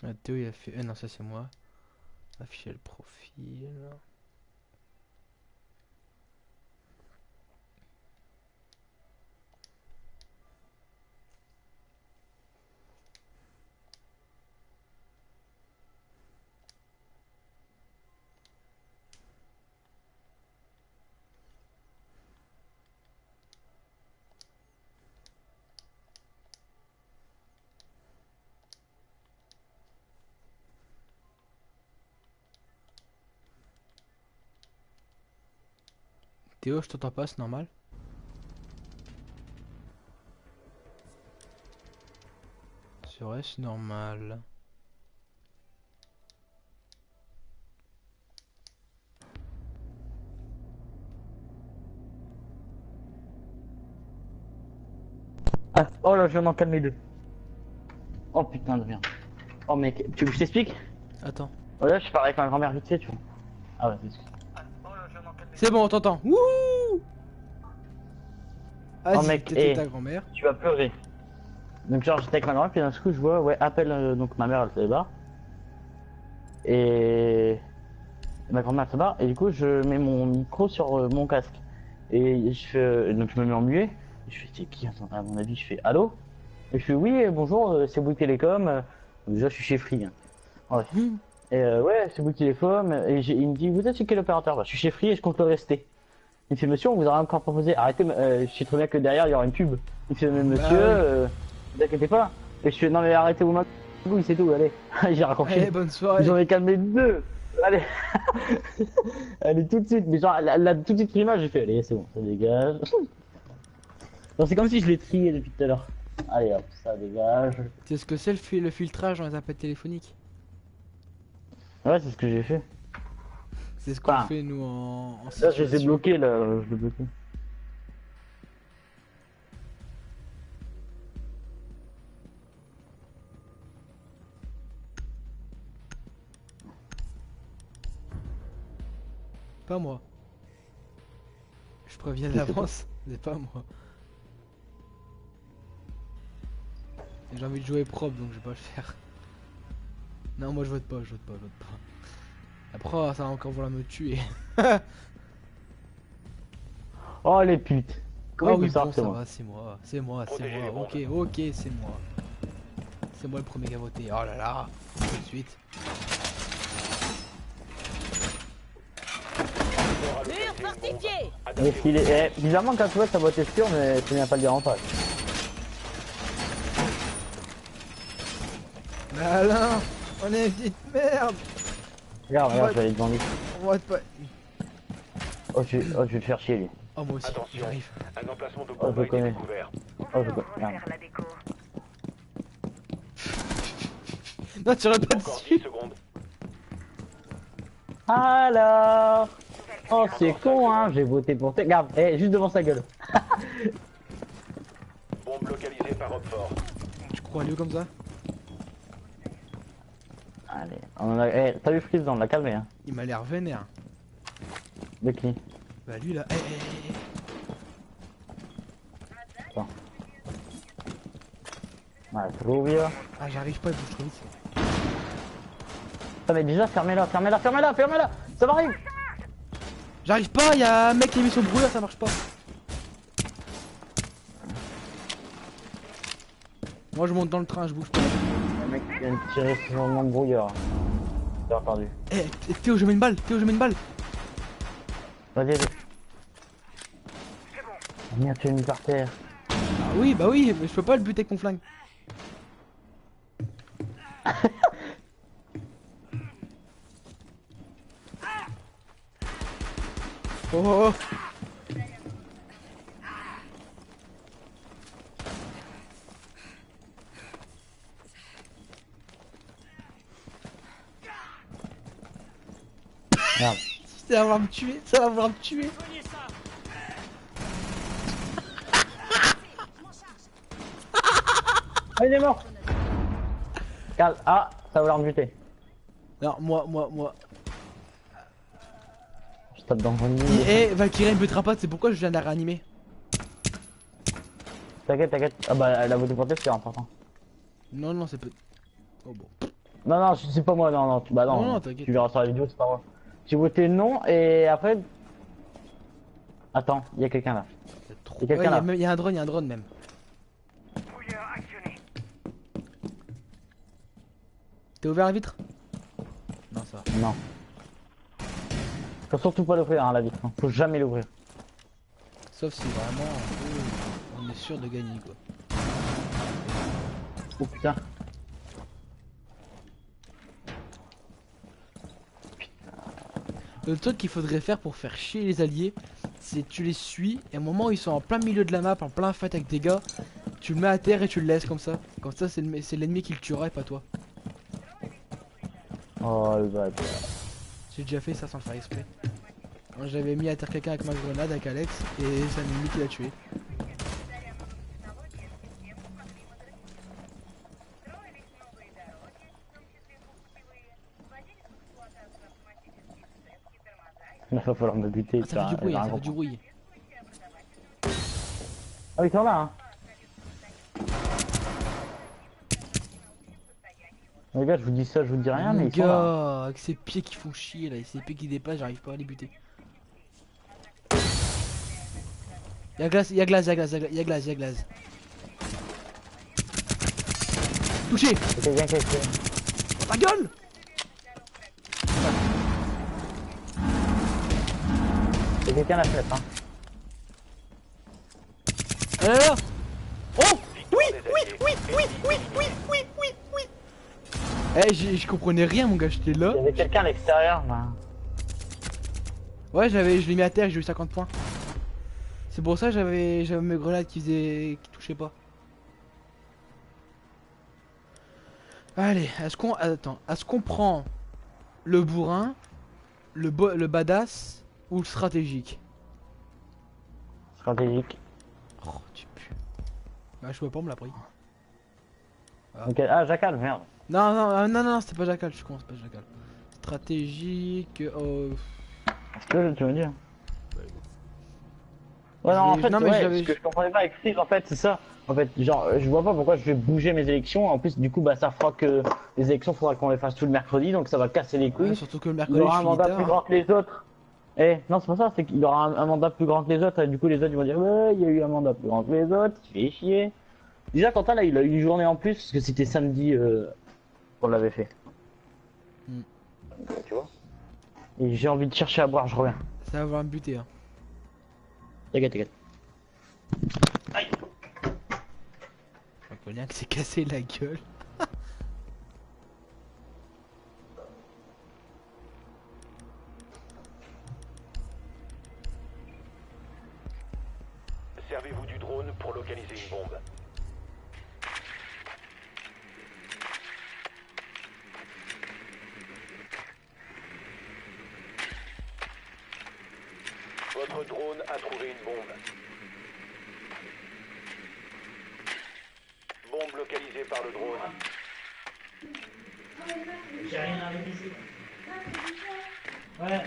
Ah, Théo il a fait. Non, ça c'est moi. Afficher le profil. Théo, je t'entends pas, c'est normal? Serait-ce normal? Ah, oh là, je viens d'en calmer deux. Oh putain de merde. Oh mec, tu veux que je t'explique? Attends. Oh là, je parle avec ma grand-mère vite fait, tu vois. Ah ouais, c'est C'est bon, on t'entend. Wouhou! Oh, Vas-y, mec, t'étais eh. ta grand-mère. Tu vas pleurer. Donc genre j'étais avec ma grand-mère, puis d'un coup je vois, ouais, appelle, donc ma mère elle se barre. Et ma grand-mère se barre, et du coup je mets mon micro sur mon casque. Et je fais, donc je me mets en muet, et je fais, c'est qui? Attends, à mon avis je fais, allô? Et je fais, oui, bonjour, c'est Bouygues Télécom. Déjà je suis chez Free. Hein. Ouais. Et ouais, c'est Bouygues Télécom, et il me dit, vous êtes chez quel opérateur? Bah je suis chez Free et je compte le rester. Il fait, monsieur, on vous aura encore proposé, arrêtez, je sais très bien que derrière il y aura une pub. Il fait, mais monsieur, vous inquiétez pas. Et je fais, non mais arrêtez-vous maintenant, oui c'est tout, allez. J'ai raccroché. Allez, bonne soirée. J'en ai calmé deux. Allez. Allez, tout de suite, mais genre, la tout de suite l'image, j'ai fait, allez, c'est bon, ça dégage. Non, c'est comme si je l'ai trié depuis tout à l'heure. Allez hop, ça dégage. Tu sais ce que c'est le filtrage dans les appels téléphoniques? Ouais, c'est ce que j'ai fait. C'est ce qu'on Enfin, fait nous en Là, je les ai situation. bloqués, là, je les ai bloqués. Pas moi. Je préviens d'avance, c'est pas moi. J'ai envie de jouer propre donc je vais pas le faire. Non, moi je vote pas, je vote pas, je vote pas. Après, ça va encore vouloir me tuer. Oh les putes. Comment Ah il oui, peut savoir bon, que c'est ça moi? va, c'est moi, c'est moi, c'est Protégez les moi. Ok, ok, c'est moi. C'est moi le premier qui a voté. Oh là là, tout de suite. Mur fortifié! Mais s'il est... eh, bizarrement quand tu vois ta boîte est sûre mais tu viens pas le dire en face. Mais Alain, on est une petite merde. Regarde, regarde, je vais aller devant lui. On va pas. Oh, je vais te faire chier, lui. Oh, moi aussi, Attention, j'arrive. un emplacement de Oh, bombe je a été connais. découvert. Oh, je connais. Regarde. Faire la déco. Non, tu répètes Encore dessus. 10 secondes. Alors. Oh, c'est con, hein. J'ai voté pour toi. Regarde, juste devant sa gueule. Bombe localisée par Roquefort. Tu crois aller où comme ça? Allez, on en a. T'as vu Freeze, on l'a calmé, hein. Il m'a l'air vénère. De qui? Bah lui là, Ouais, trop bien. Ah j'arrive pas, il bouge trop vite. Ah, mais déjà, fermez-la, fermez-la, fermez-la, fermez-la. Ça m'arrive. J'arrive pas, y'a un mec qui a mis son brouillard, ça marche pas. Moi je monte dans le train, je bouge pas. Le mec qui vient de tirer sur mon brouillard. J'ai entendu. Théo, je mets une balle, Théo, je mets une balle. Vas-y, vas-y. Merde, tu es mis par terre. Bah oui, mais je peux pas le buter avec mon flingue. Oh, oh, oh. Merde. Ça va vouloir me tuer, ça va vouloir me tuer. Soignez ça. Ah, il est mort. Calme. Ah, ça va vouloir me buter. Non, moi. Je tape dans le lit. Valkyrie elle me butera pas, c'est pourquoi je viens de la réanimer. T'inquiète, t'inquiète. Ah bah, elle a voté pour toi, c'est important. Non, c'est peu. Oh bon. Non, non, c'est pas moi, non, non. Bah non, Non, t'inquiète. tu verras sur la vidéo, c'est pas moi. J'ai voté non et après... Attends, il y a quelqu'un là. Trop. Y a quelqu'un là. Il y a un drone même. Fouilleur actionné. T'as ouvert la vitre? Non, ça va. Non. Faut surtout pas l'ouvrir, hein, la vitre. Hein. Faut jamais l'ouvrir. Sauf si vraiment on est sûr de gagner quoi. Oh putain. Le truc qu'il faudrait faire pour faire chier les alliés, c'est tu les suis et à un moment où ils sont en plein milieu de la map, en plein fight avec des gars, tu le mets à terre et tu le laisses comme ça. Comme ça c'est l'ennemi qui le tuera et pas toi. Oh le bâtard. J'ai déjà fait ça sans le faire exprès. J'avais mis à terre quelqu'un avec ma grenade avec Alex et c'est l'ennemi qui l'a tué. Il va falloir me buter. Ah, ça fait du bruit, ça fait du bruit. Ah, ils sont là, hein. Les gars, je vous dis ça, je vous dis rien, mais Mon ils sont là. gars, avec ses pieds qui font chier là, et ses pieds qui dépassent, j'arrive pas à les buter. Y'a glace, y'a glace, y'a glace, y'a glace, y'a glace. Touché! C'est quelqu'un qui est... Ta gueule! C'est quelqu'un à la fenêtre, hein. Ah là là! Oh! Oui! Eh, je comprenais rien mon gars, j'étais là. Il y avait quelqu'un à l'extérieur, là. Ouais, je l'ai mis à terre, j'ai eu 50 points. C'est pour ça que j'avais mes grenades qui touchaient pas. Allez, est-ce qu'on prend le bourrin, le badass ou le stratégique? Stratégique. Oh, tu pues. Bah, je vois pas, on me l'a pris. Ok, ah, Jackal, merde. Non, c'était pas Jackal, je suis con, c'est pas Jackal. Stratégique, Est-ce que tu veux dire? Ouais, non, en fait, non, mais ouais, ce que je comprenais pas avec Freeze, en fait, c'est ça. En fait, genre, je vois pas pourquoi je vais bouger mes élections. En plus, du coup, bah, ça fera que les élections, faudra qu'on les fasse tout le mercredi, donc ça va casser les couilles. ouais, surtout que le Il mercredi, aura je un finis mandat tard. plus grand que les autres. Non, c'est pas ça, c'est qu'il aura un mandat plus grand que les autres, et du coup, les autres, ils vont dire, ouais, il y a eu un mandat plus grand que les autres, il fait chier. Déjà, Quentin, là, il a eu une journée en plus, parce que c'était samedi qu'on l'avait fait. Hmm. Tu vois? Et j'ai envie de chercher à boire, je reviens. Ça va avoir me buter, hein. T'inquiète, t'inquiète. Je connais que c'est cassé la gueule. Servez-vous du drone pour localiser une bombe. Votre drone a trouvé une bombe. Bombe localisée par le drone. J'ai rien à réviser. Ouais.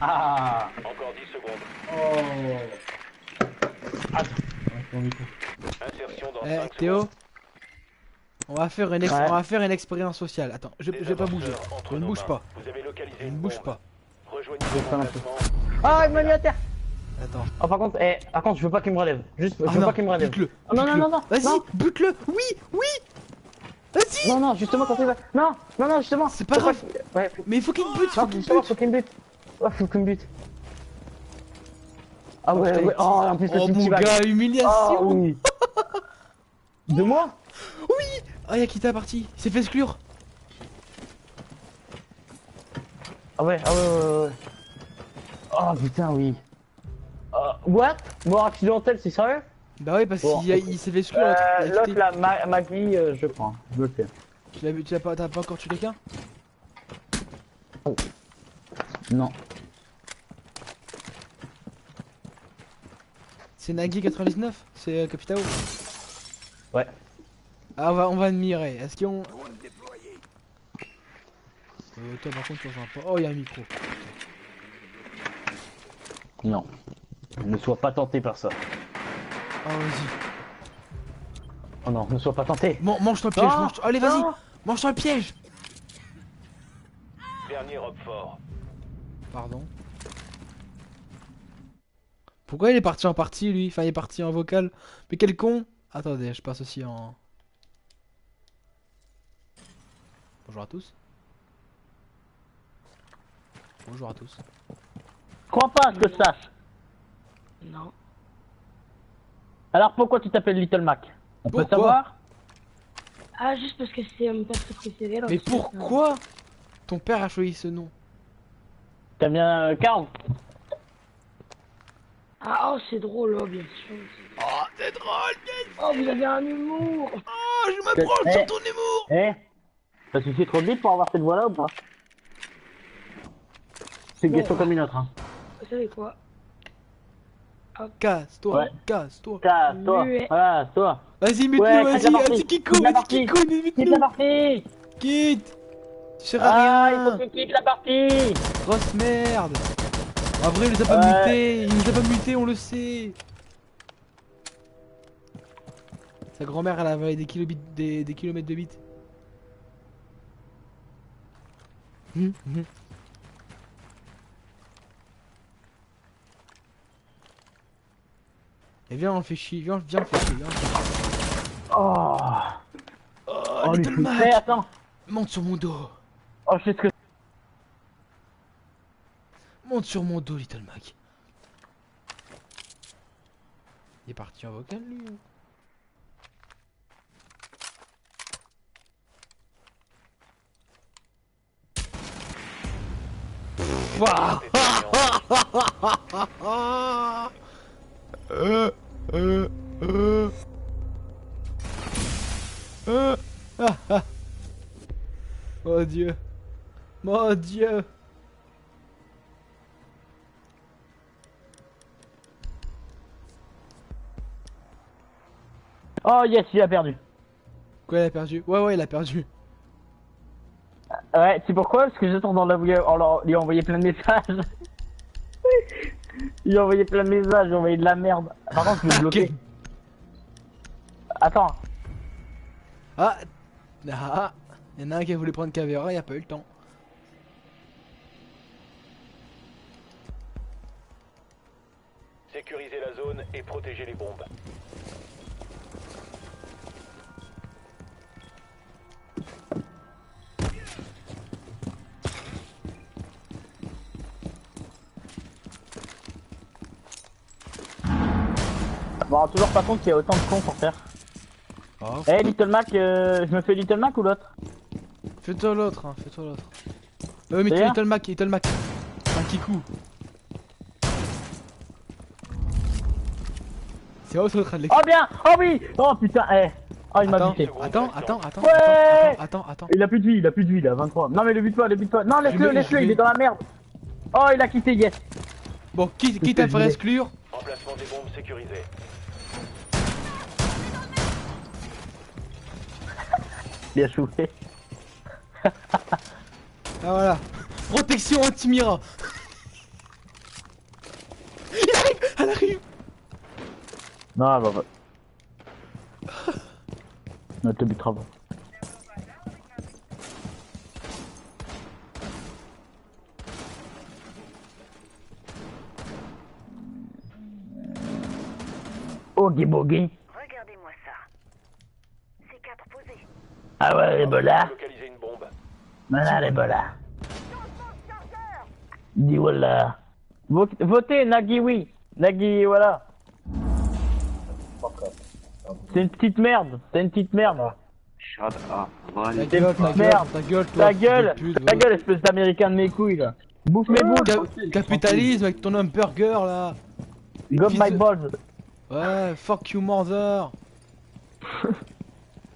Ah. Encore 10 secondes. Oh. Attends. Mon micro. Insertion dans Eh 5 Théo, secondes. on va faire une expérience sociale. Attends, je vais pas bouger. Je ne bouge pas. Vous avez localisé Je ne une bouge bombe. pas. Rejoignez Je vais le prendre un emplacement. Ah, il m'a mis à terre. Attends. Oh, par contre, je veux pas qu'il me relève. Juste, je Ah veux non, pas qu'il me relève. bute-le. Oh, non, non, non, non. Vas-y, non. bute-le. Oui, oui. Vas-y. Non, non, justement, quand il va. Non, non, non, justement. C'est pas grave. Ouais, Mais il faut qu'il te bute. non, justement, faut qu'il me bute. Ouais, faut qu'il me bute. Ah ouais, ouais. Oh, en plus, le Oh mon petit bag. gars, Oh humiliation. oui. De moi? Oui. Ah, y'a qui t'a parti. Il s'est fait exclure. Ah ouais, ouais. Oh putain, oui. What? Mort accidentel, c'est sérieux? Bah ouais, parce Bon, qu'il s'est fait exclure. Il a L'autre quitté. là, Maggie, je prends. Je me le fais. T'as pas encore tué quelqu'un? Non. C'est Nagui 99. C'est Capitao. Ouais. Ah, on va admirer. Est-ce qu'on. Toi, par contre, tu rejoins pas. Oh, y'a un micro. Non. Ne sois pas tenté par ça. Oh, vas-y. Oh non, ne sois pas tenté. Mange-toi le piège. Non, Allez, vas-y. non. Mange-toi le piège. Dernier robe fort. Pardon. Pourquoi il est parti en partie, lui? Enfin, il est parti en vocal. Mais quel con. Attendez, je passe aussi en... Bonjour à tous. Bonjour à tous. Je crois pas à ce que je sache. Non. Alors pourquoi tu t'appelles Little Mac? On peut Pourquoi? savoir? Ah, juste parce que c'est mon perso préféré. alors Mais je sais pourquoi ton père a choisi ce nom? T'aimes bien Carl? pas. Ah, oh, c'est drôle, oh, bien sûr. Oh, c'est drôle, Oh, vous avez un humour. oh, je me branle sur ton humour. Eh? Ça suffit trop vite pour avoir cette voix là ou pas? C'est une Bon. question comme une autre hein. Vous savez quoi? Casse-toi, Ouais. casse-toi. Toi, Muet. voilà, toi. Vas-y, mute-le, Ouais, vas-y, quitte la partie. vas-y, Kiko, Quitte la vas-y, partie. Kiko, Quitte la mute-le. partie! Quitte. Tu seras Ah, il faut rien. qu'il quitte la partie! Grosse merde. En vrai, il nous a pas Ouais. muté, il nous a pas muté, on le sait. Sa grand-mère, elle avait des kilomètres de bits. Et viens, on le fait chier, viens, on le fait chier, viens. Oh! Oh, lui Little fout- Mac, Eh, attends! monte sur mon dos. Oh, je sais ce que. Monte sur mon dos, Little Mac. Il est parti en vocal, lui. Wouah. Euh, euh, euh. Ah. Oh Dieu. Mon Dieu. Oh, yes, il a perdu. Quoi, il a perdu? Ouais, il a perdu. Ouais, tu sais pourquoi? Parce que j'étais en train de lui envoyer plein de messages. Il a envoyé plein de messages, il a envoyé de la merde. Par contre, je l'ai bloqué. Attends. Ah. Il y en a un qui a voulu prendre Cavera, il a pas eu le temps. Sécurisez la zone et protégez les bombes. Je me rends toujours pas compte qu'il y a autant de cons pour faire. Oh, Eh, Little Mac, je me fais Little Mac ou l'autre? Fais-toi l'autre, hein, fais-toi l'autre. Mais C'est il te le Mac, il te le Mac. Un kikou. C'est où en train de Oh bien. Oh oui. Oh putain, eh. Oh il m'a Attends, buté. attends. Ouais. Attends. Il a plus de vie, il a 23. Non mais le bute pas, le bute pas. Non laisse-le, Je vais- il est dans la merde. Oh il a quitté, yes. Bon, quitte à faire exclure. Emplacement des bombes sécurisées. Bien joué. Ah voilà. Protection anti-Mira. Elle arrive. Non, bah. Non, te butera pas. Oogie boogie. Regardez-moi ça. C'est 4 posés. Ah ouais, l'Ebola. Localiser une bombe. Voilà l'Ebola. Dis voilà. Votez Nagui, oui. Nagui, voilà. C'est une petite merde. C'est une petite merde. Shut up, Ta Ronnie. gueule, merde. ta gueule, toi. Ta gueule. fils de pute, Ta va. gueule, espèce d'américain de mes couilles là. Bouffe mes boules. Capitalisme avec ton hamburger là. Go fils my de- balls. Ouais, fuck you mother.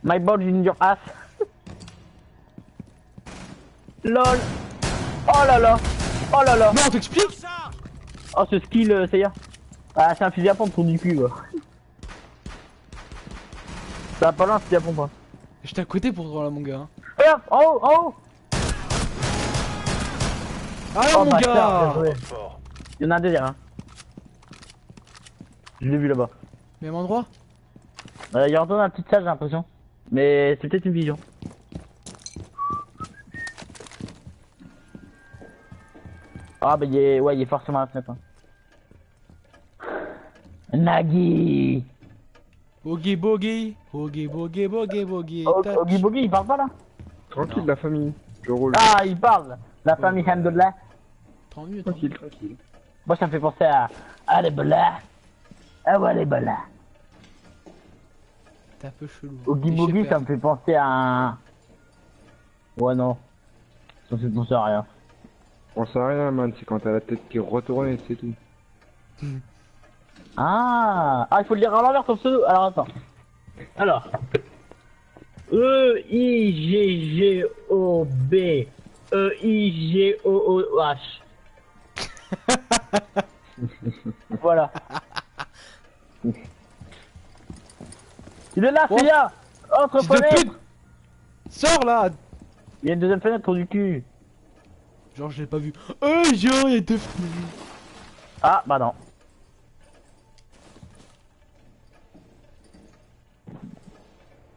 My balls in your ass. LOL. Oh là là. Oh là là. Non, on t'explique. Ça. Oh ce skill, ça y est. Ah c'est un fusil à pompe trou du cul quoi. Ça va pas loin un fusil à pompe hein. J'étais à côté pour là mon gars. Hein. Regarde, en haut, en haut. Ah Oh mon bâtard, bien gars. joué. Fort. Il y en a un deuxième hein. Je l'ai vu là-bas. Même endroit. Il y a retourné un petit sage j'ai l'impression. Mais c'est peut-être une vision. Ah bah ouais il est forcément à la fenêtre. Hein. Nagui. Oogie boogie. Oogie boogie boogie boogie. touch. Oogie Boogie il parle pas là. Tranquille la famille, je roule. Ah il parle. La famille Hamdullah. Tant mieux, Tranquille, tranquille. Moi ça me fait penser à l'Ebola. Ah ouais l'Ebola. T'es un peu chelou. Oogie Et Boogie Shepherd. ça me fait penser à un... Ouais non. Ça me fait penser à rien. On sait rien man, c'est quand t'as la tête qui est retournée, c'est tout. Ah, il faut le lire à l'envers ton pseudo. Alors attends. Alors. E-I-G-G-O-B E-I-G-O-O-H. Voilà. Il est là, Oh. c'est là. Autre Fils de fenêtre. pute. Sors là. Il y a une deuxième fenêtre du cul. Genre je l'ai pas vu. Genre il y a deux fenêtres. Ah, bah non.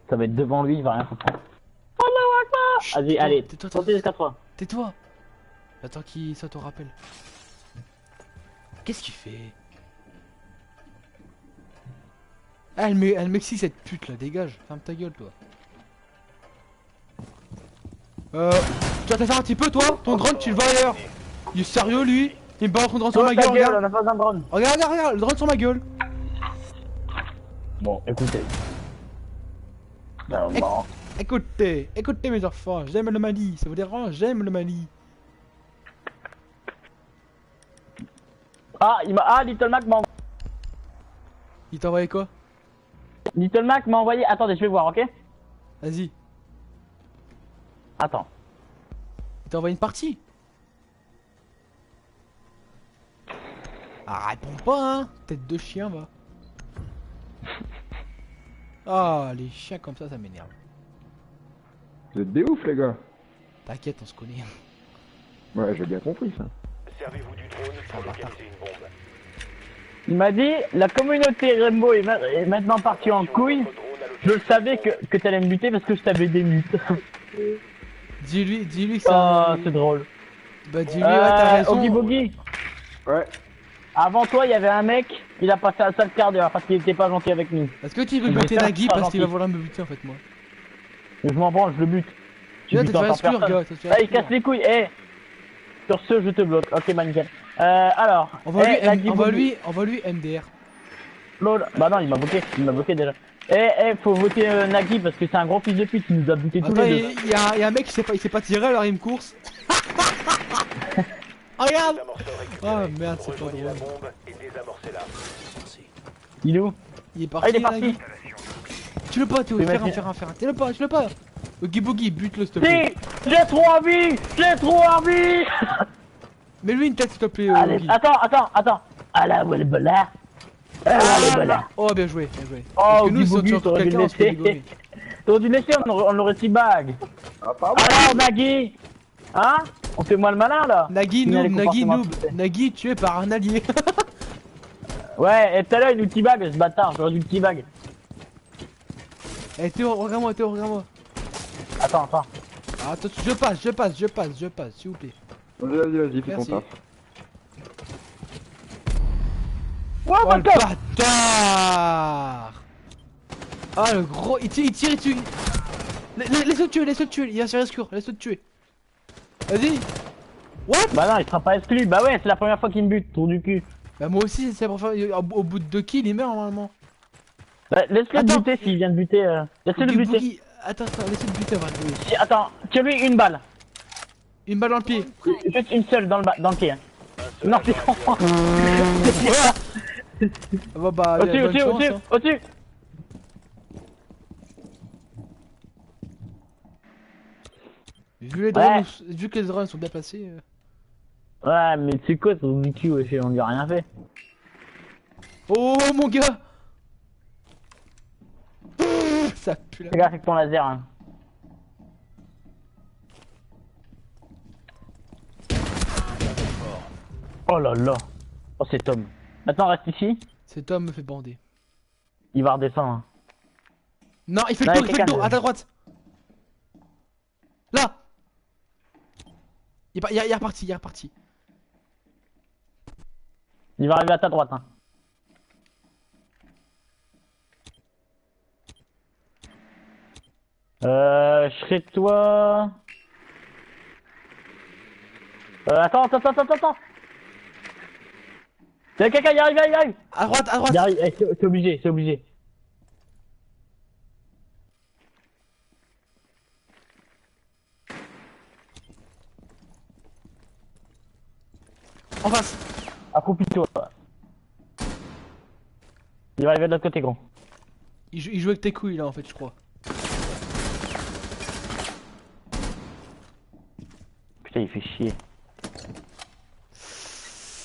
Ça va être devant lui, il va rien comprendre. Chut, Vas-y, tais-toi, allez, tais-toi, tentez les 4 tais-toi. Attends qu'il ça te rappelle. Qu'est-ce qu'il fait? Ah, elle m'excite cette pute là, dégage. Ferme ta gueule toi. Tu vas te faire un petit peu toi? Ton drone tu le vois ailleurs. Il est sérieux lui? Il me balance son drone sur ma gueule, regarde. on a pas un drone. Regarde, le drone sur ma gueule. Bon, écoutez. Eh. Écoutez mes enfants, j'aime le Mali, ça vous dérange? J'aime le Mali. Ah, Little Mac m'a envoyé. Il t'a envoyé quoi? Little Mac m'a envoyé. Attendez, je vais voir, ok? Vas-y. Attends. Il t'a envoyé une partie? Ah, réponds pas, hein. Tête de chien, va. Ah, les chiens comme ça m'énerve. Vous êtes des ouf les gars. T'inquiète, on se connaît. Ouais, j'ai bien compris ça. Servez-vous du drone pour localiser une bombe. Il m'a dit, la communauté Rainbow est maintenant partie en couille. Je savais que t'allais me buter parce que je t'avais démute. Dis-lui que Ah, ça. c'est drôle. Bah, dis-lui, ouais, t'as raison. Oogie Boogie. Ouais. Avant toi, il y avait un mec, il a passé un sale quart d'heure parce qu'il était pas gentil avec nous. Est-ce que tu veux Mais buter ça, Nagui c'est pas parce qu'il va gentil. vouloir me buter en fait, moi? Je m'en branle, je le bute. Je Là, bute t'as fait encore exclure, personne. gars. t'as fait Ah, il exclure. casse les couilles, eh. Sur ce, je te bloque. Ok, nickel. Alors, Envoie-lui Nagui Boogie. envoie-lui MDR. Lol. Bah non, il m'a bloqué déjà. Faut voter Nagui parce que c'est un gros fils de pute, il nous a buté tous Attends, les deux. il y a un mec qui il sait pas tirer alors il me course. Regarde. Désamorceur récupéré. Ah merde, c'est pas Rejoignez la drôle. bombe et désamorcez-la. Il est où? Il est Ah, parti. il est Nagui. parti. Tu le pas, Théo, Oui, fais vas-y. un. Tu le pas. Oogie Boogie, bute-le s'il te plaît. Si, j'ai trop envie. Mets-lui une tête s'il te plaît, Allez, Oogie. attends. Ah là, où est le belard? Ah là, le belard. Oh, bien joué. Oh, Parce que nous, Oogie si on Boogie, tue t'aurais dû quelqu'un, le on se fait laisser. dégommer. T'aurais dû le laisser, on l'aurait teabag. Ah, pardon. Alors, Nagui? Hein? On fait moi le malin là? Nagui, Il a les noob, comportements. Nagui tué par un allié. Ouais, et tout à l'heure il nous teabag ce bâtard, j'aurais dû le teabag. Eh Théo, regarde-moi. Attends. Ah, attends, je passe, s'il vous plaît. Vas-y, fais ton Merci. taf. Ouais, Oh le bâtard! bâtard. Ah le gros, il tire. Laisse-le tuer, il va se faire exclure, laisse-le tuer. Vas-y. What? Bah non, il sera pas exclu. Bah ouais, c'est la première fois qu'il me bute, tour du cul. Bah moi aussi, c'est pour faire, au bout de 2 kills, il meurt normalement. Bah, laisse-le Attends. buter s'il vient de buter. Laisse-le Boogie, buter. Boogie. Attends, laisse-le buter, va. Attends, tire-lui une balle. Une balle dans le pied. Juste une seule dans le pied. Non, c'est con. Bah, bonne chance, hein. Au-dessus. Vu que les drones sont bien placés. Ouais, mais c'est quoi ton DQ, wesh, on lui a rien fait. Oh mon gars. Ça pue la... Fais gaffe avec ton laser. Hein. Oh là là. Oh, c'est Tom. Attends, reste ici. Cet homme me fait bander. Il va redescendre. Hein. Non, il fait Là, le il y a dos, quelqu'un, à ta droite. Là. Il est reparti. Il va arriver à ta droite. Hein. Je serai toi. Attends. Il y a quelqu'un, il arrive. À droite. Il arrive, c'est obligé. En face. Accroupis-toi. Il va arriver de l'autre côté, gros. Il joue avec tes couilles là en fait, je crois. Putain, il fait chier.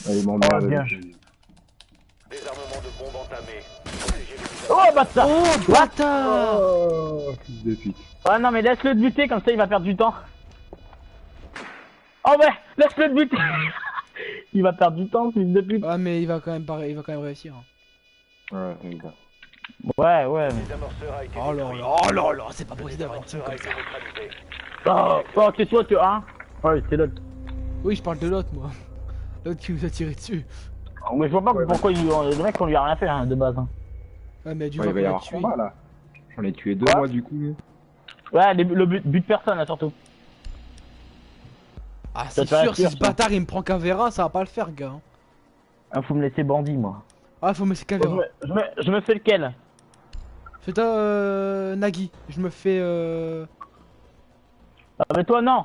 Ah, il m'emmerde. Oh, bien. Désarmement de bombe entamé. Protégez les visages. Oh, bâtard! Oh bâtard. Oh, fils de pute. Ah non, mais laisse-le te buter, comme ça il va perdre du temps. Oh ouais, laisse-le te buter. Il va perdre du temps, fils de pute. Ah mais il va quand même réussir. Hein. Ouais, c'est ça. Ouais. Désamorceur a été Oh détruit. là, c'est pas possible d'avoir une team Désamorceur a comme été ça. neutralisé. Oh, c'est toi, tu hein? Ouais, c'est l'autre. Oui, je parle de l'autre moi. L'autre qui nous a tiré dessus. Mais je vois pas pourquoi le mec on lui a rien fait hein, de base. Hein. Ouais, mais du Ouais, il va y avoir tué. combat là. J'en ai tué deux Quoi moi du coup. Ouais, le but personne là surtout. Ah, Ça c'est te fait sûr, si rire, ce ça. bâtard il me prend qu'un Vera, ça va pas le faire, gars. Hein. Ah, faut me laisser bandit moi. Ah, faut me laisser qu'un Je Vera. je me fais lequel? Fais-toi Nagui. Je me fais Ah, mais toi non.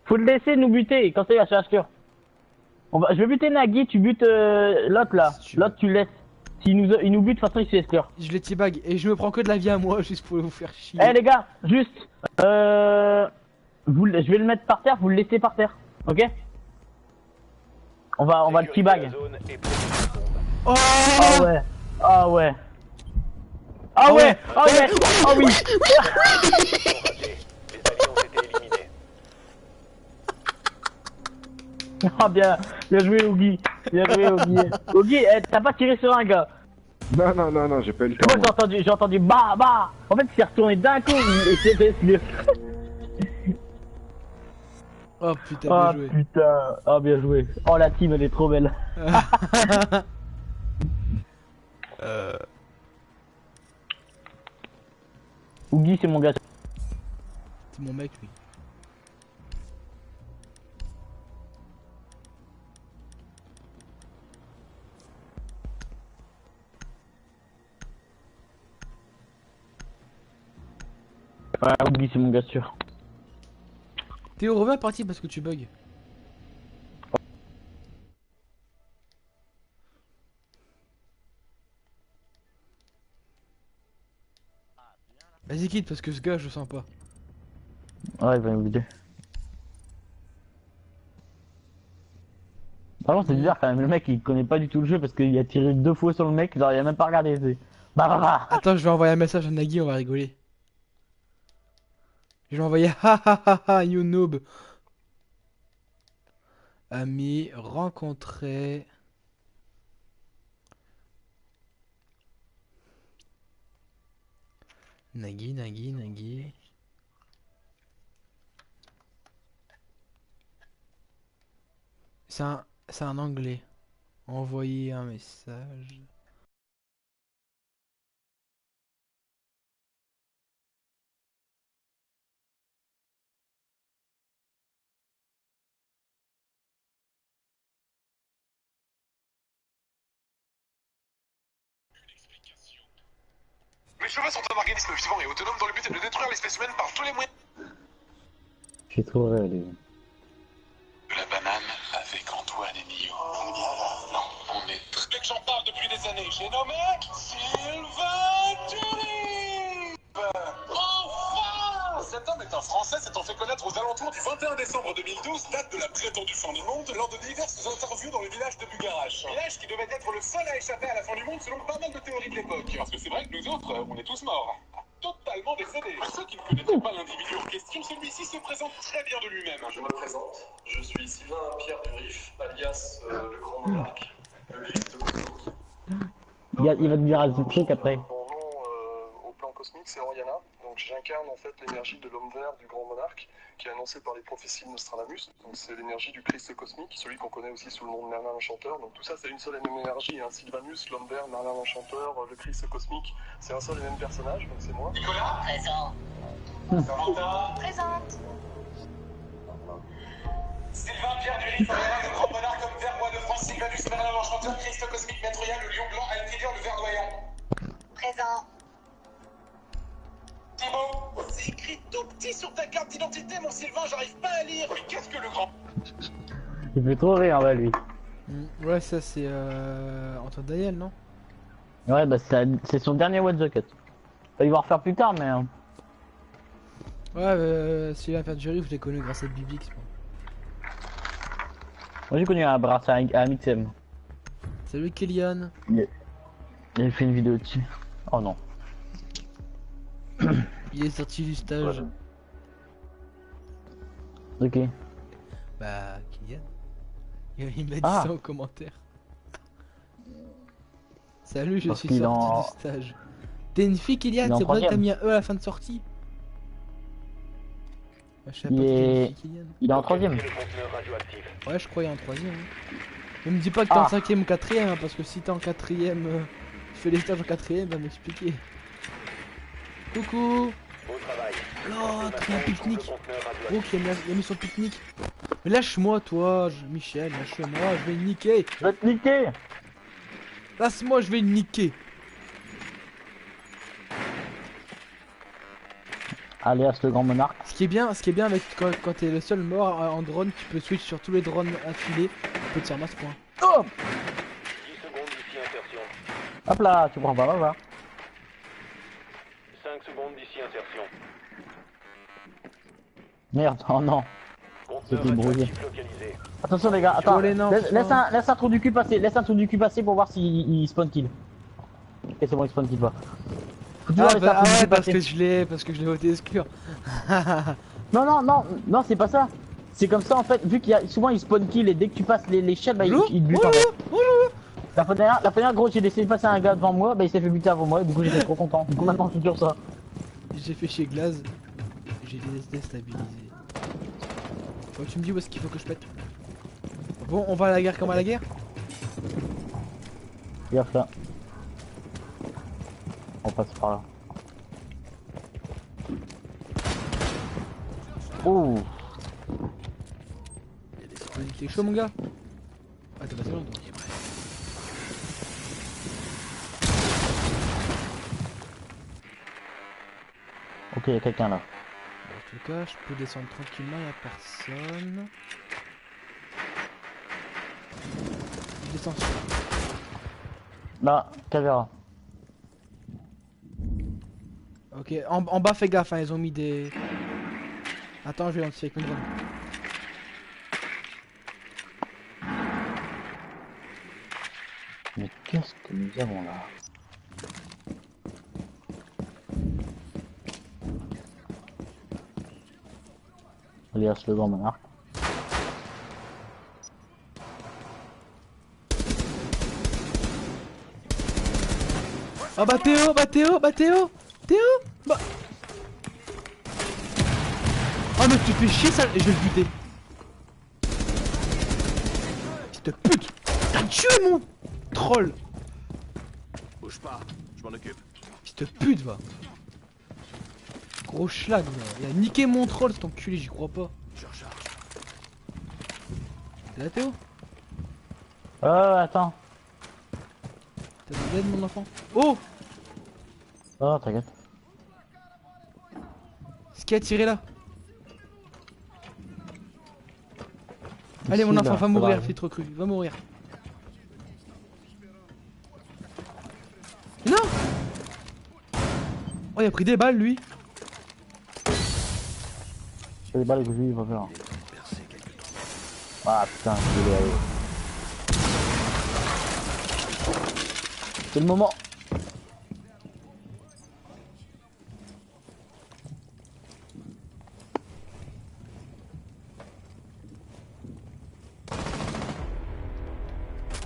Faut le laisser nous buter quand il va se faire. Je vais buter Nagui, tu butes l'autre là. Si tu veux. L'autre tu le laisses. Il nous bute, de toute façon il se fait exclure. je les teabag et je me prends que de la vie à moi juste pour vous faire chier. Eh les gars, juste, je vais le mettre par terre, vous le laissez par terre, ok? On va le Sécurisez teabag. la zone et protégez la bombe. Oh Ah ouais. Oh oui. Mission ratée. Les alliés ont été éliminés. Ah bien joué Oogie. Oogie, t'as pas tiré sur un gars. Non, j'ai pas eu le temps. Moi j'ai entendu bah. En fait il s'est retourné d'un coup et c'est fait exclure. Oh putain, Ah bien joué. putain, ah bien joué. Oh la team elle est trop belle. Oogie c'est mon gars. C'est mon mec lui. Ouais, oublie, c'est mon gars sûr. Théo, reviens à partir parce que tu bugs. Vas-y quitte parce que ce gars je le sens pas. Ouais, il va m'oublier. Par contre, c'est bizarre quand même, le mec il connaît pas du tout le jeu parce qu'il a tiré 2 fois sur le mec, genre il a même pas regardé. Bah, bah, bah. Attends, je vais envoyer un message à Nagui, on va rigoler. Je vais envoyer ha ha ha ha you noob. Ami rencontré. Nagui. C'est un anglais. Envoyer un message. Mes cheveux sont un organisme vivant et autonome dont le but est de détruire l'espèce humaine par tous les moyens. J'ai trop rêvé. De la banane avec Antoine et Nio. On est bien là. Non, on est très... Dès que j'en parle depuis des années, j'ai nommé Sylvain Durive. Enfin, cet homme est un Français s'étant fait connaître aux alentours du 21 décembre 2012, date de la prétendue fin du monde, lors de diverses interviews dans le village de Bugarache. Village qui devait être le seul à échapper à la fin du monde selon pas mal de théories de l'époque. Parce que c'est vrai que nous autres, on est tous morts. Totalement décédés. Pour ceux qui ne connaîtraient pas l'individu en question, celui-ci se présente très bien de lui-même. Je me présente, je suis Sylvain Pierre Durif, alias le Grand Monarque, le liste cosmique. Il va te dire un truc après. Mon nom au plan cosmique, c'est Oriana. Donc j'incarne en fait l'énergie de l'homme vert du Grand Monarque, qui est annoncé par les prophéties de Nostradamus. Donc c'est l'énergie du Christ cosmique, celui qu'on connaît aussi sous le nom de Merlin l'Enchanteur. Donc tout ça, c'est une seule et même énergie. Hein. Sylvanus, l'homme vert, Merlin l'Enchanteur, le Christ cosmique, c'est un seul et même personnage. Donc c'est moi. Nicolas Présent. Samantha Présente. Sylvain Pierre Durif, Oriana, le Grand Monarque, homme vert, roi de France, Sylvanus, Merlin l'Enchanteur, Christ cosmique, Maître Yann, le lion blanc, Alquidir, le verdoyant. Présent. Thibaut, c'est écrit tout petit sur ta carte d'identité, mon Sylvain, j'arrive pas à lire. Mais qu'est-ce que le grand... Il fait trop rire, bah lui. Ouais, ça c'est Antoine Daniel, non? Ouais, bah c'est son dernier What the Cut. Il va en refaire plus tard, mais. Ouais, celui-là, faire du jury, je l'ai connu grâce à Bibix. Moi j'ai connu un brasse à Mixem. Salut Kélian. Il a fait une vidéo dessus. Oh non. Il est sorti du stage. Ok. Bah, Kélian. Il m'a dit Ah. ça en commentaire. Salut, je Parce suis qu'il sorti en- du stage. T'es une fille, Il est Kélian, en c'est pour ça que t'as troisième. mis un E à la fin de sortie. Bah, je savais Il pas que t'étais est- une fille, Kélian. Il est en troisième. Le conteneur radioactif. Ouais, je croyais en troisième. Hein. Mais me dis pas que t'es en Ah. cinquième ou quatrième, hein, parce que si t'es en quatrième, tu fais les stages en quatrième, va m'expliquer. Coucou. Au travail. L'autre, il y a un Le pique-nique. conteneur radioactif. Oh, qui a mis son pique-nique. Mais lâche-moi, toi, Michel, lâche-moi, je vais le niquer. Je vais te niquer. Laisse-moi, je vais le niquer. Alias le Grand Monarque. Ce qui est bien avec quand t'es le seul mort en drone, tu peux switch sur tous les drones affilés. Tu peux te faire masse point. Oh 10 secondes d'ici insertion. Hop là, tu prends pas, va. 5 secondes d'ici insertion. Merde, oh non. Conteneur C'était brouillé. radioactif localisé. Attention les gars, attends. les nains, Laisse un trou du cul passer pour voir s'il spawn kill. Ok, c'est bon, il spawn kill pas. Faut toujours laisser un trou du cul parce passer. que je l'ai voté exclure. Non, c'est pas ça. C'est comme ça en fait, vu qu'il y a souvent il spawn kill et dès que tu passes les chats, bah il bute en fait. La fois dernière, gros, j'ai laissé passer un gars devant moi, bah il s'est fait buter avant moi, et du coup j'étais trop content. Du coup maintenant je suis sur ça. J'ai fait chez Glaze. J'ai déstabilisé. Bon, tu me dis où est-ce qu'il faut que je pète. Bon, on va à la guerre comme à la guerre. Regarde là. On passe par là. Oh. T'es chaud mon gars? Ah t'es passé loin toi. Ok, il y a quelqu'un là. En tout cas, je peux descendre tranquillement, y a personne. Je descends. Là, caméra. Ok, en bas, fais gaffe, hein, ils ont mis des. Attends, je vais lancer avec mon drone. Mais qu'est-ce que nous avons là? Alias le grand monarque. Ah bah Théo, Théo bah... Oh mais tu te fais chier ça, je vais le buter. Fils de pute, t'as tué mon troll. Bouge pas, je m'en occupe. Fils de pute va. Gros schlag, il a niqué mon troll cet enculé, j'y crois pas. Je recharge. T'es là Théo? Attends. T'as besoin d'aide mon enfant? Oh! Oh, t'inquiète. Ce qui a tiré là. Allez Ici, mon enfant, là, va mourir, là. fais trop cru, va mourir. Non! Oh il a pris des balles lui. C'est les balles que lui il va faire. Ah putain, je vais aller. C'est le moment.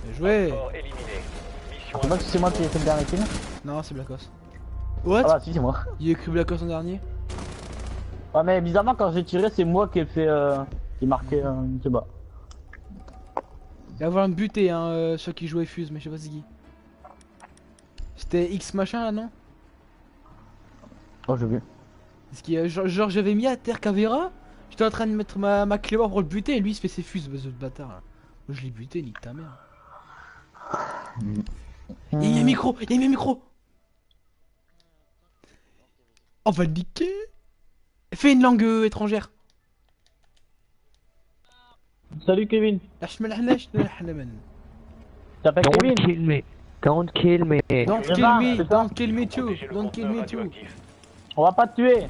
Bien joué. Corps éliminé. Mission Je sais pas si c'est moi qui ai fait le dernier kill. Non c'est Blackos. What? Ah bah si c'est moi. Il a écrit Blackos en dernier. Ouais mais bizarrement quand j'ai tiré c'est moi qui ai fait qui marqué je sais pas. Il va avoir un buté hein, ceux qui jouaient Fuse mais je sais pas c'est qui. C'était X machin là non? Oh j'ai vu. Parce qu'il y a, genre j'avais mis à terre Cavera. J'étais en train de mettre ma clé mort pour le buter et lui il se fait ses fuses ce bâtard là. Moi je l'ai buté, nique ta mère. Il y a un micro, il y a un micro. On va le niquer. Fais une langue étrangère. Salut Kevin. Lâche-moi la hanesh, la haneman. T'appelles Kevin? kill me. Don't kill me. Don't C'est kill ça, me, c'est ça. don't kill me too, protégez le don't kill conteneur me too. radioactif. On va pas te tuer.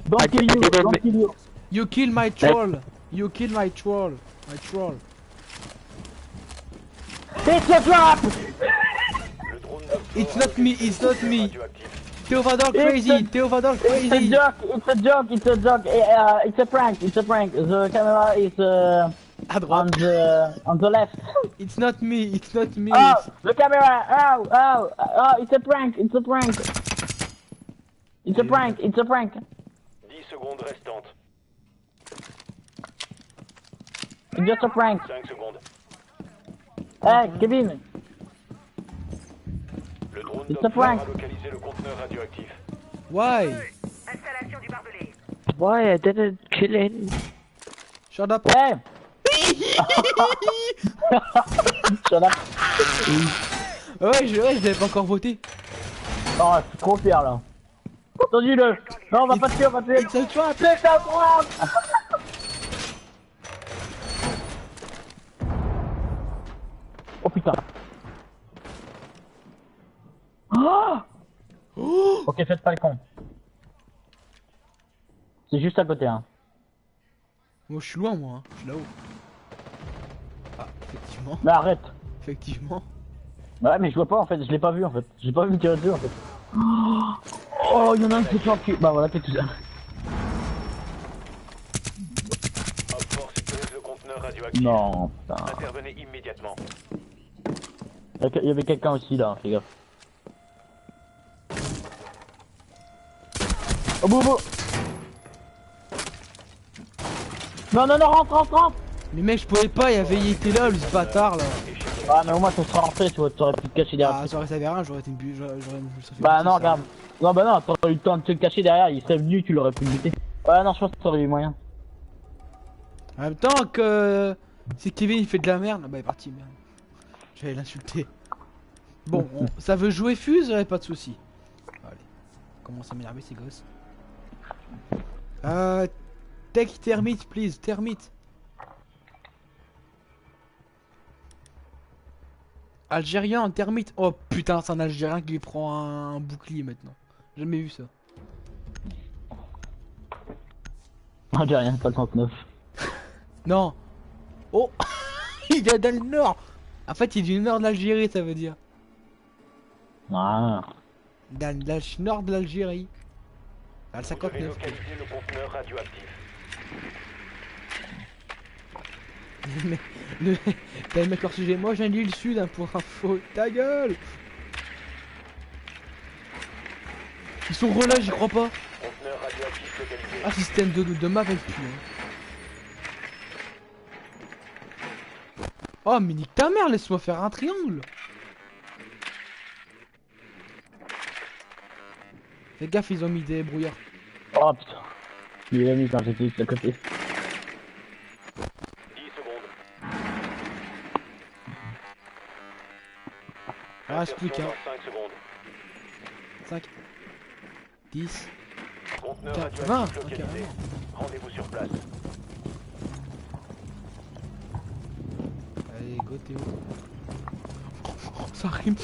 Don't kill you, don't kill you. You kill my troll. You kill my troll. My troll. It's a trap! Le drone de It's not me, it's not me. radioactif. Theovador crazy, Theovador It's a crazy. joke, it's a joke, it's a joke. It's a prank, it's a prank. The camera is À on droite. the left. It's not me, it's not me. Oh, the camera! Oh, it's a prank, it's a prank. It's a prank, it's a prank. 10 secondes restantes. It's just a prank. 5 secondes. Hey, Kevin! Le drone It's a Doppler prank. a localisé le conteneur radioactif. Why? Installation du barbelé. Why I didn't kill him? Shut up. Hey! Shut up. Ouais, je l'avais pas encore voté. Oh, je suis trop fier là. Entendu-le! Non, on va pas tuer, on va tuer! It's a trap. C'est un trap! Oh putain! Oh, ok, faites pas le con. C'est juste à côté, hein. Moi je suis loin moi, hein. Je suis là-haut. Ah, effectivement, Mais arrête! effectivement. Bah ouais, mais je vois pas en fait, je l'ai pas vu en fait. J'ai pas vu me tirer dessus en fait. Oh, il y en a un qui est en cul. Bah voilà, t'es tout ça. Hop, force pose le conteneur radioactif. Non, putain. Intervenez immédiatement. Il y avait quelqu'un aussi là, fais gaffe. Oh boubou! Non, non, non, rentre! Mais mec, je pouvais pas, il était là, le ce bâtard là. Ah, mais au moins, ça serait rentré, tu vois, t'aurais pu te cacher derrière. Ah, ça aurait servi à rien, j'aurais été une bu... ça fait Bah buter, non, ça. regarde. Non, bah non, t'aurais eu le temps de te cacher derrière, il serait venu, tu l'aurais pu le buter. Ouais, non, je pense que t'aurais eu moyen. En même temps que... Si Kevin il fait de la merde, bah il est parti, merde. J'allais l'insulter. Bon, ça veut jouer Fuse, pas de soucis. Allez, commence à m'énerver ces gosses. Take termite, please, termite. Algérien en termite. Oh putain, c'est un Algérien qui prend un bouclier maintenant. Jamais vu ça. Algérien, pas le 39. Non. Oh, il est dans le nord. En fait, il est du nord de l'Algérie, ça veut dire. Ah. Dans le nord de l'Algérie. Dans le Vous devez 59. localiser le conteneur radioactif. T'as le mec hors sujet. Moi, j'ai dit le sud hein, pour info. Ta gueule. Ils sont relâches, j'y crois pas. Conteneur radioactif localisé. Ah, système de map avec plus. Oh, mais nique ta mère, laisse-moi faire un triangle. Fais gaffe, ils ont mis des brouillards. Oh putain. Il est mis quand j'étais juste à côté. 10 secondes. Ah, reste plus qu'un. 5 secondes. 5. 10. Conteneur 20. radioactif Ok, localisé. Rendez-vous sur place. allez, go Théo. Ça rime.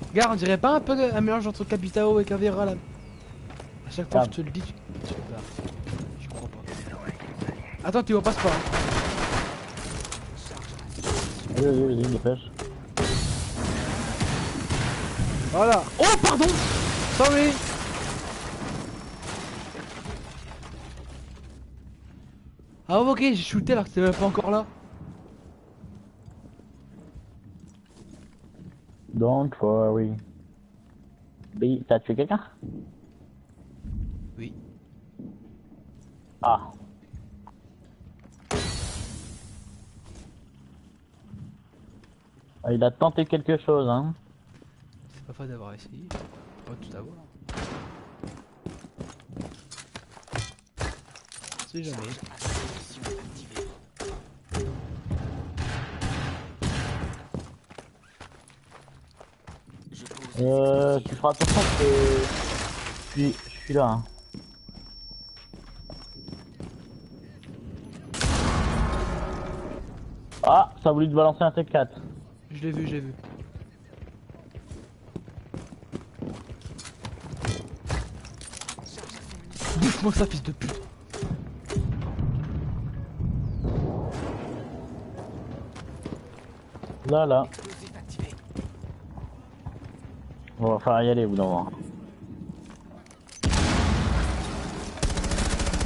Regarde, on dirait pas un peu un mélange entre Capitao et Caveira là. A chaque fois que je te le dis, tu te barres. Je crois pas. Attends, Théo, passe pas. Hein. Vas-y, dépêche. Voilà. Oh, pardon. Sorry. Ah ok, j'ai shooté alors que c'était même pas encore là. Don't worry. T'as tué quelqu'un? Oui. Ah. Ah, il a tenté quelque chose, hein. C'est pas fait d'avoir essayé. Faut pas tout avoir. On sait jamais. Tu feras attention que je suis là. Hein. Ah, ça a voulu te balancer un T4. Je l'ai vu, je l'ai vu. Bouffe-moi ça, fils de pute. Là. On va falloir y aller au bout d'un moment.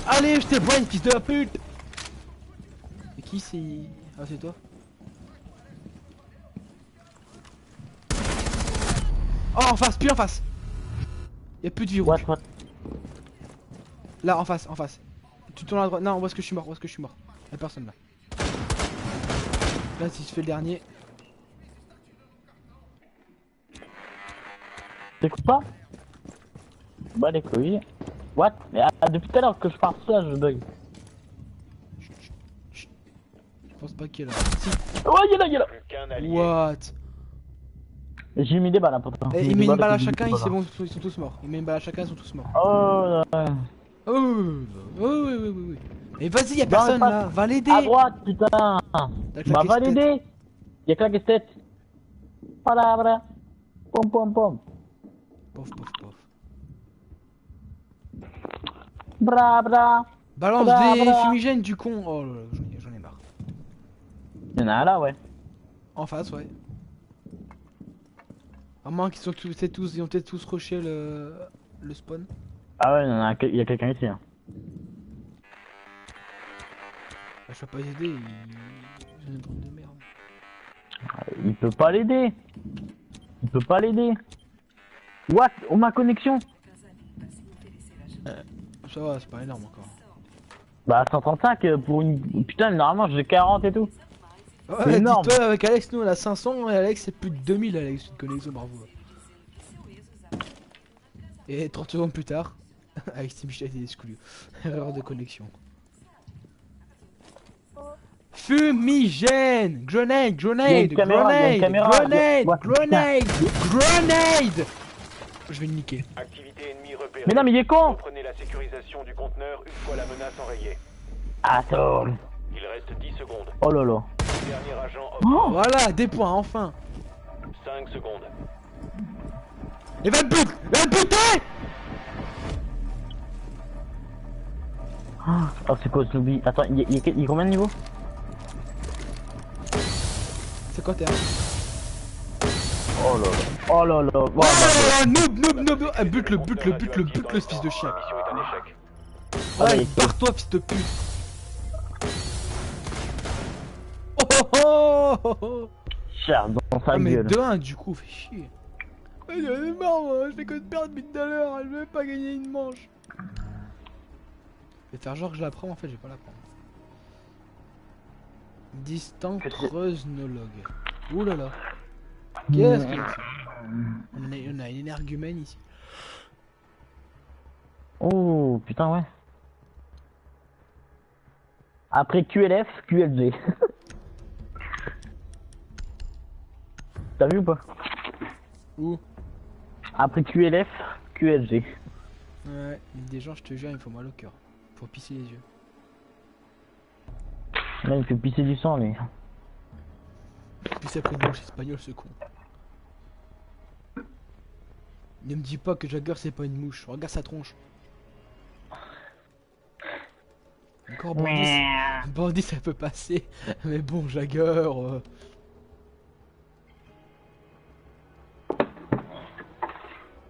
Allez, je te vois, une fils de la pute. Et qui c'est? Ah, c'est toi. Oh, en face, puis en face. Y'a plus de vie rouge. What? Là, en face. Tu tournes à droite. Non, où est-ce que je suis mort? Y'a personne là. Là, si je fais le dernier. T'écoutes pas? Bah les couilles. What? Mais depuis tout à l'heure que je pars ça, je bug. Je pense pas qu'il est là. Si. Oh, il est là. Plus qu'un allié. What? J'ai mis des balles, hein, pourtant. Il met une balle à chacun, c'est bon, ils sont tous morts. Il met une balle à chacun, ils sont tous morts. Oh, Oh, oui. Mais vas-y, y'a personne là, va l'aider. À droite, putain. Bah va l'aider. Y'a claqué tête. Voilà. Pom. Pof. Bra. Balance des fumigènes du con. Oh là là, j'en ai marre. Y'en a un là, ouais. En face, ouais. À moins qu'ils sont tous, ils ont peut-être tous rushé le spawn. Ah ouais, il y a quelqu'un ici. Hein. Bah, je vais pas les aider, j'ai une drôle de merde. Il peut pas l'aider. What? Oh, ma connexion. Ça va, c'est pas énorme encore. Bah 135 pour une... Putain, normalement j'ai 40 et tout. Ouais, énorme. dis-toi, avec Alex, nous on a 500 et Alex c'est plus de 2000 Alex, une connexion, bravo. Et 30 secondes plus tard, avec Steam Chat et exclu. Erreur de connexion. Fumigène! Grenade! Il y a une caméra. Je vais le niquer. Activité ennemie repérée. Mais non, mais il est con. Reprenez la sécurisation du conteneur une fois la menace enrayée. Attends. Il reste 10 secondes. Oh là là. Dernier agent. Oh Voilà, des points, enfin. 5 secondes. Et va me buter! Va me buter! Oh, c'est quoi Snoopy? Attends, il y a combien de niveaux? C'est quoi, t'es Oh là là. Oh là là. Oh, noob! Bute-le, fils de chien. La mission est un échec. Ouais, barre-toi, fils de pute. Oh. Cher dans sa Ah, mais gueule. 2-1 du coup, fait chier. J'en ai marre, moi, je fais que de perdre depuis tout à l'heure, je vais pas gagner une manche. Je vais faire genre que je la prends, en fait, je vais pas la prendre. Distant creusnologue. Ouh là là. Qu'est-ce que c'est? On a une énergumène ici. Oh putain, ouais. Après QLF, QLG. T'as vu ou pas? Où? Après QLF, QLG. Ouais, des gens, je te jure, il me faut mal au cœur. Faut pisser les yeux. Là, il me fait pisser du sang, lui. Puis après une manche espagnole, ce con. Ne me dis pas que Jagger c'est pas une mouche, regarde sa tronche. Encore bandit, bandit ça peut passer, mais bon Jagger.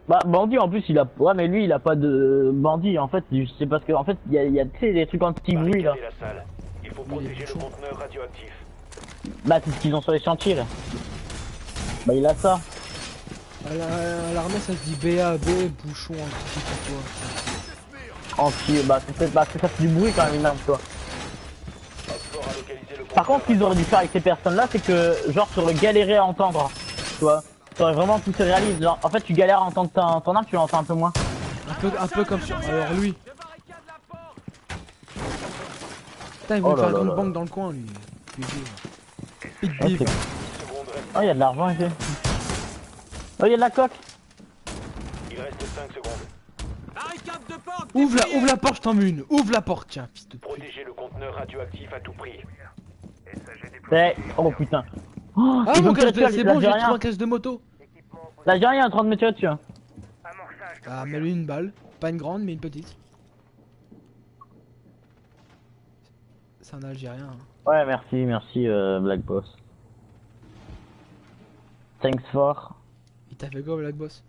Bah bandit en plus il a, ouais mais lui il a pas de bandit en fait, c'est parce que en fait il y a tu sais des trucs anti-bruit là. La salle. Il faut protéger le conteneur radioactif. Bah c'est ce qu'ils ont sur les chantiers là. Bah il a ça. À l'armée ça se dit BAB, bouchon, anti quoi. Anti, bah c'est peut-être parce que ça fait du bruit quand même une arme toi. Par contre ce qu'ils auraient dû faire avec ces personnes là c'est que genre sur le galérer à entendre, tu vois. T'aurais vraiment tout se réalise, genre en fait tu galères à entendre ton arme, tu l'entends un peu moins. Un peu comme sur. Alors lui. Putain il veut faire une banque dans le coin lui. Okay. Oh y'a de l'argent ici. Oh y'a de la coque. Il reste 5 secondes. Ouvre la porte, je t'en mets une. Ouvre la porte, tiens, fils de pute. Protéger le conteneur radioactif à tout prix. Oh putain. Oh, ah mon gars, c'est bon, j'ai trouvé un caisse de moto. L'Algérien est en train de me tirer dessus. Hein. Ah, mets-lui une balle. Pas une grande, mais une petite. C'est un Algérien. Hein. Ouais, merci, Black Boss. Thanks for. Il t'a fait quoi, Black Boss?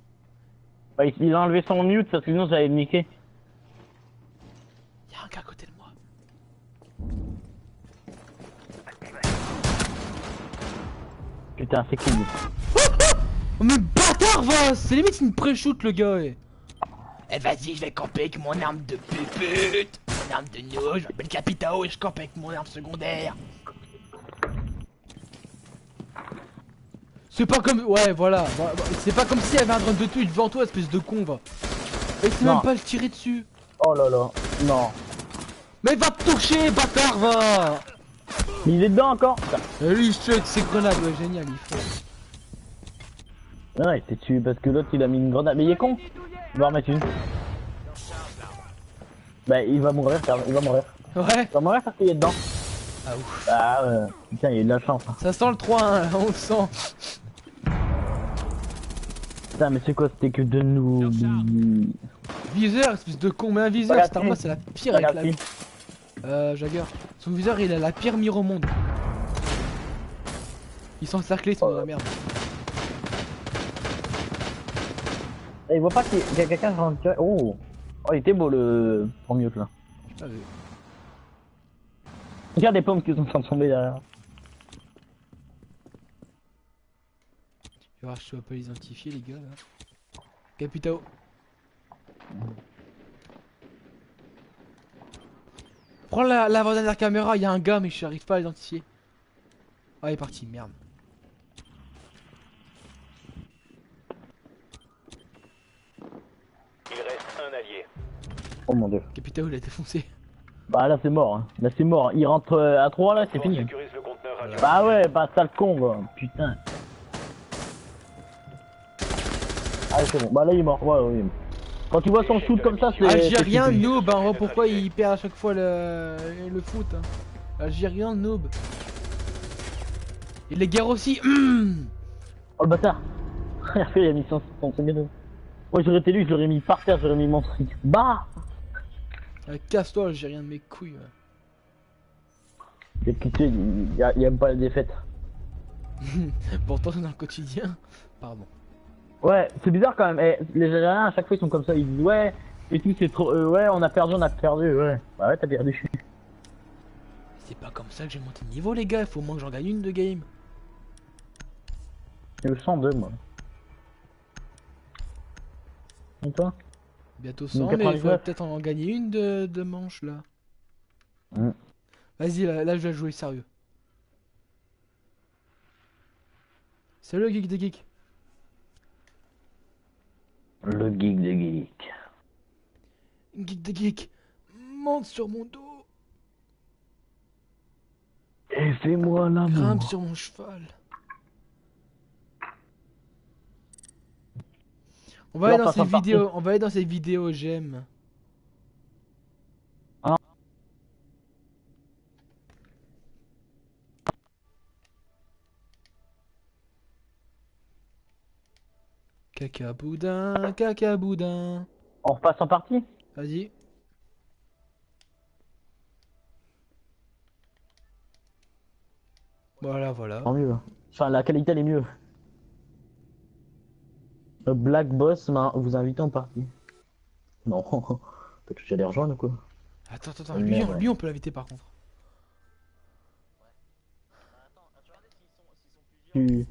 Bah, il a enlevé son mute parce que sinon j'allais le niquer. Y'a un gars à côté de moi. Putain, c'est cool. Oh mais bâtard va! C'est limite une pré-shoot le gars. Eh vas-y, je vais camper avec mon arme de pute. Mon arme de no, je m'appelle Capitao et je campe avec mon arme secondaire. C'est pas comme... Ouais, voilà. C'est pas comme s'il y avait un drone de tuile devant toi, espèce de con, va. Et c'est même pas le tirer dessus. Oh là là, non. Mais va te toucher, bâtard, va. Il est dedans encore. Et lui, il se tue avec ses grenades, ouais, génial, il faut. Non, il s'est tué parce que l'autre il a mis une grenade. Mais il est con. Il va en mettre une. Bah, il va mourir, il va mourir. Ouais. Il va mourir parce qu'il est dedans. Ah ouf. Ah ouais, putain, il a eu de la chance. Hein. Ça sent le 3-1, là, on le sent. Putain, mais c'est quoi, c'était que de nous. Viseur, espèce de con, mais un viseur, cette arme c'est la pire avec la. Jagger. Son viseur, il a la pire mire au monde. Ils sont encerclés, ils sont dans la merde. Et il voit pas qu'il y a quelqu'un qui rentre. Oh! Oh, il était beau le. Pour mieux là. J'ai pas vu. Regarde les pommes qui sont en train de tomber derrière. Je vais voir si je peux pas les identifier, les gars là. Capitao. Prends l'avant-dernière caméra, il y a un gars, mais je n'arrive pas à l'identifier. Ah, il est parti, merde. Il reste un allié. Oh mon dieu. Capitao, il a été foncé. Bah là c'est mort, hein. Là c'est mort. Il rentre à 3 là, c'est fini. Bah ouais, bah sale con, quoi. Putain. Ah c'est bon, bah là il est mort. Ouais, oui. Quand tu vois son shoot comme ça, c'est. Algérien c'est stupide. noob, hein, on voit pourquoi il perd à chaque fois le foot. Hein. Algérien noob. Et les guerres aussi. Oh le bâtard. Il a fait, il a mis 150 secondes. Moi j'aurais été lui, je l'aurais mis par terre, j'aurais mis mon truc. Bah Casse-toi, Algérien de mes couilles. Et puis tu sais, il aime pas la défaite. Pourtant, c'est dans le quotidien. Pardon. Ouais, c'est bizarre quand même. Les Algériens à chaque fois ils sont comme ça, ils disent ouais, et tout c'est trop. Ouais, on a perdu, ouais. Bah ouais, t'as perdu. C'est pas comme ça que j'ai monté de niveau, les gars. Il faut au moins que j'en gagne une de game. J'ai eu 102 moi. Et toi? Bientôt Donc, 100, mais il 99. faudrait peut-être en gagner une de manche là. Mm. Vas-y, là, je vais jouer sérieux. Salut le geek des geeks. Le geek des geeks. Geek des geeks, monte sur mon dos. Et fais-moi Grimpe l'amour. sur mon cheval. On va aller dans ces vidéos, on va aller dans ces vidéos j'aime. Ah. Caca boudin, caca boudin. On repasse en partie? Vas-y. Voilà. Tant mieux. Enfin, la qualité elle est mieux. Black Boss m'a vous invité en partie. Non, peut-être que j'allais rejoindre ou quoi. Attends, lui on peut l'inviter par contre. Tu...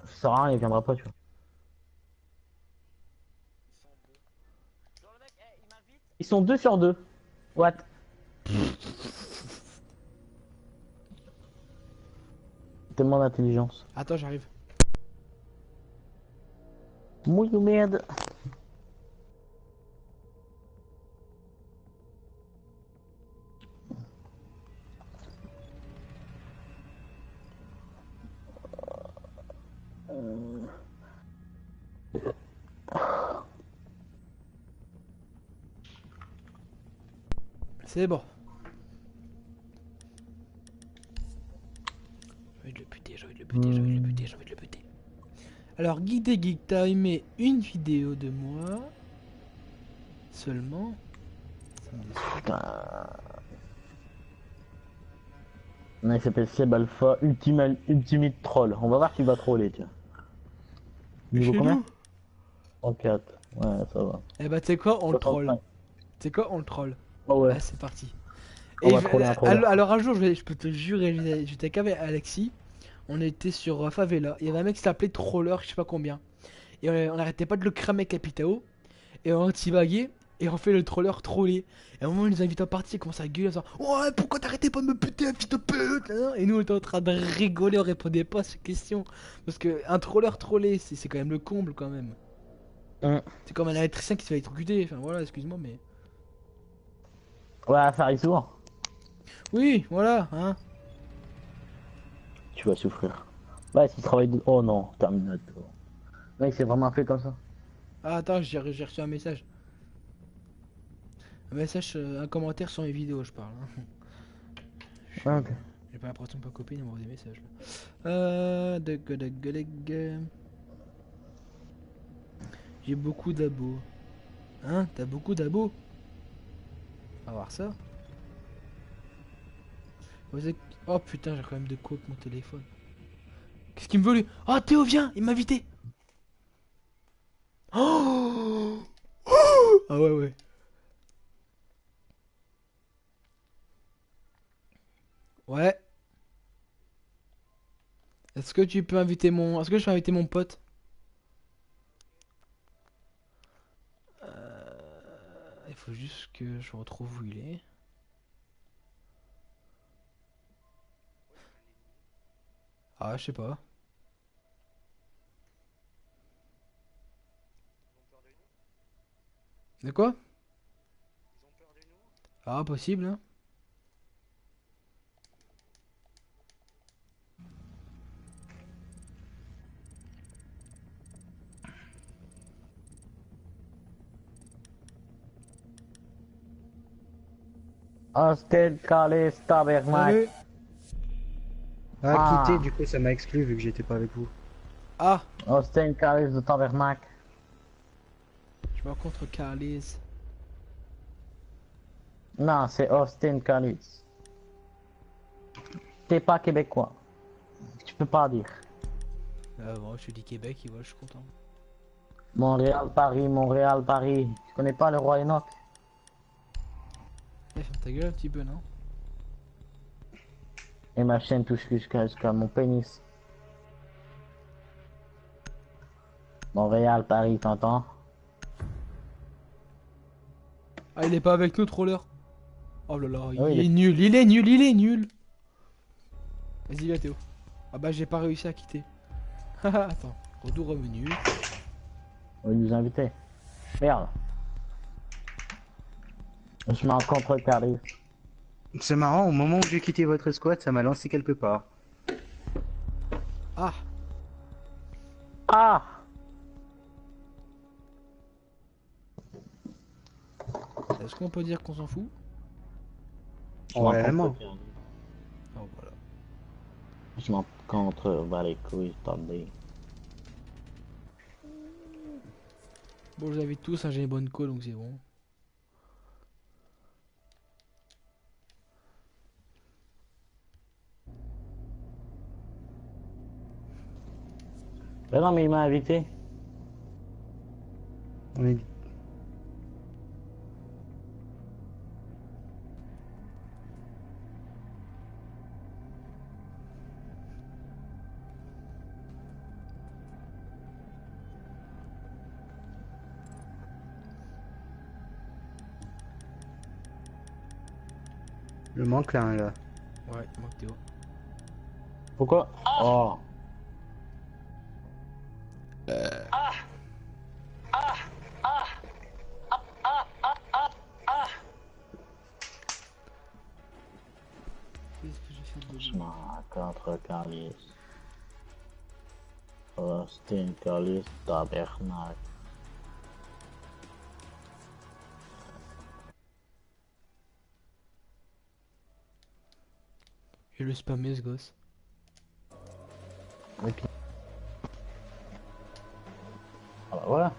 Ça sert à rien, il viendra pas, tu vois. Ils sont 2 sur 2. What? Tellement d'intelligence. Attends, j'arrive. Muito merde. C'est bon. J'ai envie de le buter, j'ai envie de le buter. Alors, Geek des Geeks, t'as aimé une vidéo de moi seulement. Ça me déçoit. Putain. Il s'appelle Seb Alpha Ultimate Troll. On va voir qui va troller, tiens. Niveau Chez combien? nous 34. Ouais, ça va. Eh bah, tu sais quoi, on le troll. 65. Tu sais quoi, on le troll. Oh ouais. Ah, c'est parti. On va troller un troller. alors un jour, je peux te le jurer, j'étais qu'avec Alexis. On était sur Favela. Il y avait un mec qui s'appelait Troller, je sais pas combien. Et on arrêtait pas de le cramer Capitao. Et on divaguait. Et on fait le troller troller. Et à un moment, il nous invite à partir. Il commence à gueuler. Ouais, pourquoi t'arrêtais pas de me buter, fils de pute hein. Et nous, on était en train de rigoler. On répondait pas à ces questions. Parce que un troller troller, c'est quand même le comble quand même. C'est comme un électricien qui se fait électrocuter. Enfin voilà, excuse-moi, mais. Ouais, ça arrive souvent. Oui, voilà, hein. Tu vas souffrir. Ouais, s'il travaille de... Oh non, Terminator. Mec, c'est vraiment fait comme ça. Ah, attends, j'ai reçu un message. Un message, un commentaire sur mes vidéos, je parle. Hein. Ouais, ok. J'ai pas l'impression que ma copine m'envoie des messages là. J'ai beaucoup d'abos. Hein? T'as beaucoup d'abos? On va voir ça. Oh putain, j'ai quand même de quoi avec mon téléphone. Qu'est-ce qu'il me veut lui? Oh Théo, viens, il m'a invité. Oh ah ouais. Ouais. Est-ce que tu peux inviter mon... Est-ce que je peux inviter mon pote? Il faut juste que je retrouve où il est. Ah, je sais pas. De quoi? Ah, possible, hein. Hostel, Calais, Tabernacle. Salut. Ah, Ah. quitter, du coup ça m'a exclu vu que j'étais pas avec vous. Ah, Hostel, Calais de Tabernacle. je me rencontre Carlis. Non, c'est Austin Calais. T'es pas québécois. Tu peux pas dire. Bon, je te dis Québec, il voit, je suis content. Montréal, Paris, Montréal, Paris. Tu connais pas le roi Enoch? Eh, ferme ta gueule un petit peu, non? Et ma chaîne touche jusqu'à mon pénis. Montréal, Paris, t'entends? Ah, il est pas avec nous, troller. Oh là là, Oui, il est nul, il est nul, il est nul. Vas-y, viens Théo. Ah bah j'ai pas réussi à quitter. Haha, attends, retour au menu. On va nous inviter. Merde. Je me rencontre Calais. C'est marrant, au moment où j'ai quitté votre squad, ça m'a lancé quelque part. Ah, Ah! est-ce qu'on peut dire qu'on s'en fout? Vraiment. Oh voilà. Je m'en contre va les couilles, attendez. Bon, je vous invite tous, hein, j'ai une bonne call donc c'est bon. Ben non, mais il m'a invité. On est... Le manque là, là. Ouais, il manque Théo. Pourquoi? Oh. Qu'est-ce que j'ai fait de Je me rencontre Calais. Austin, Calais, Tabernacle. Je vais le spammer ce gosse. Ok. Ah bah voilà.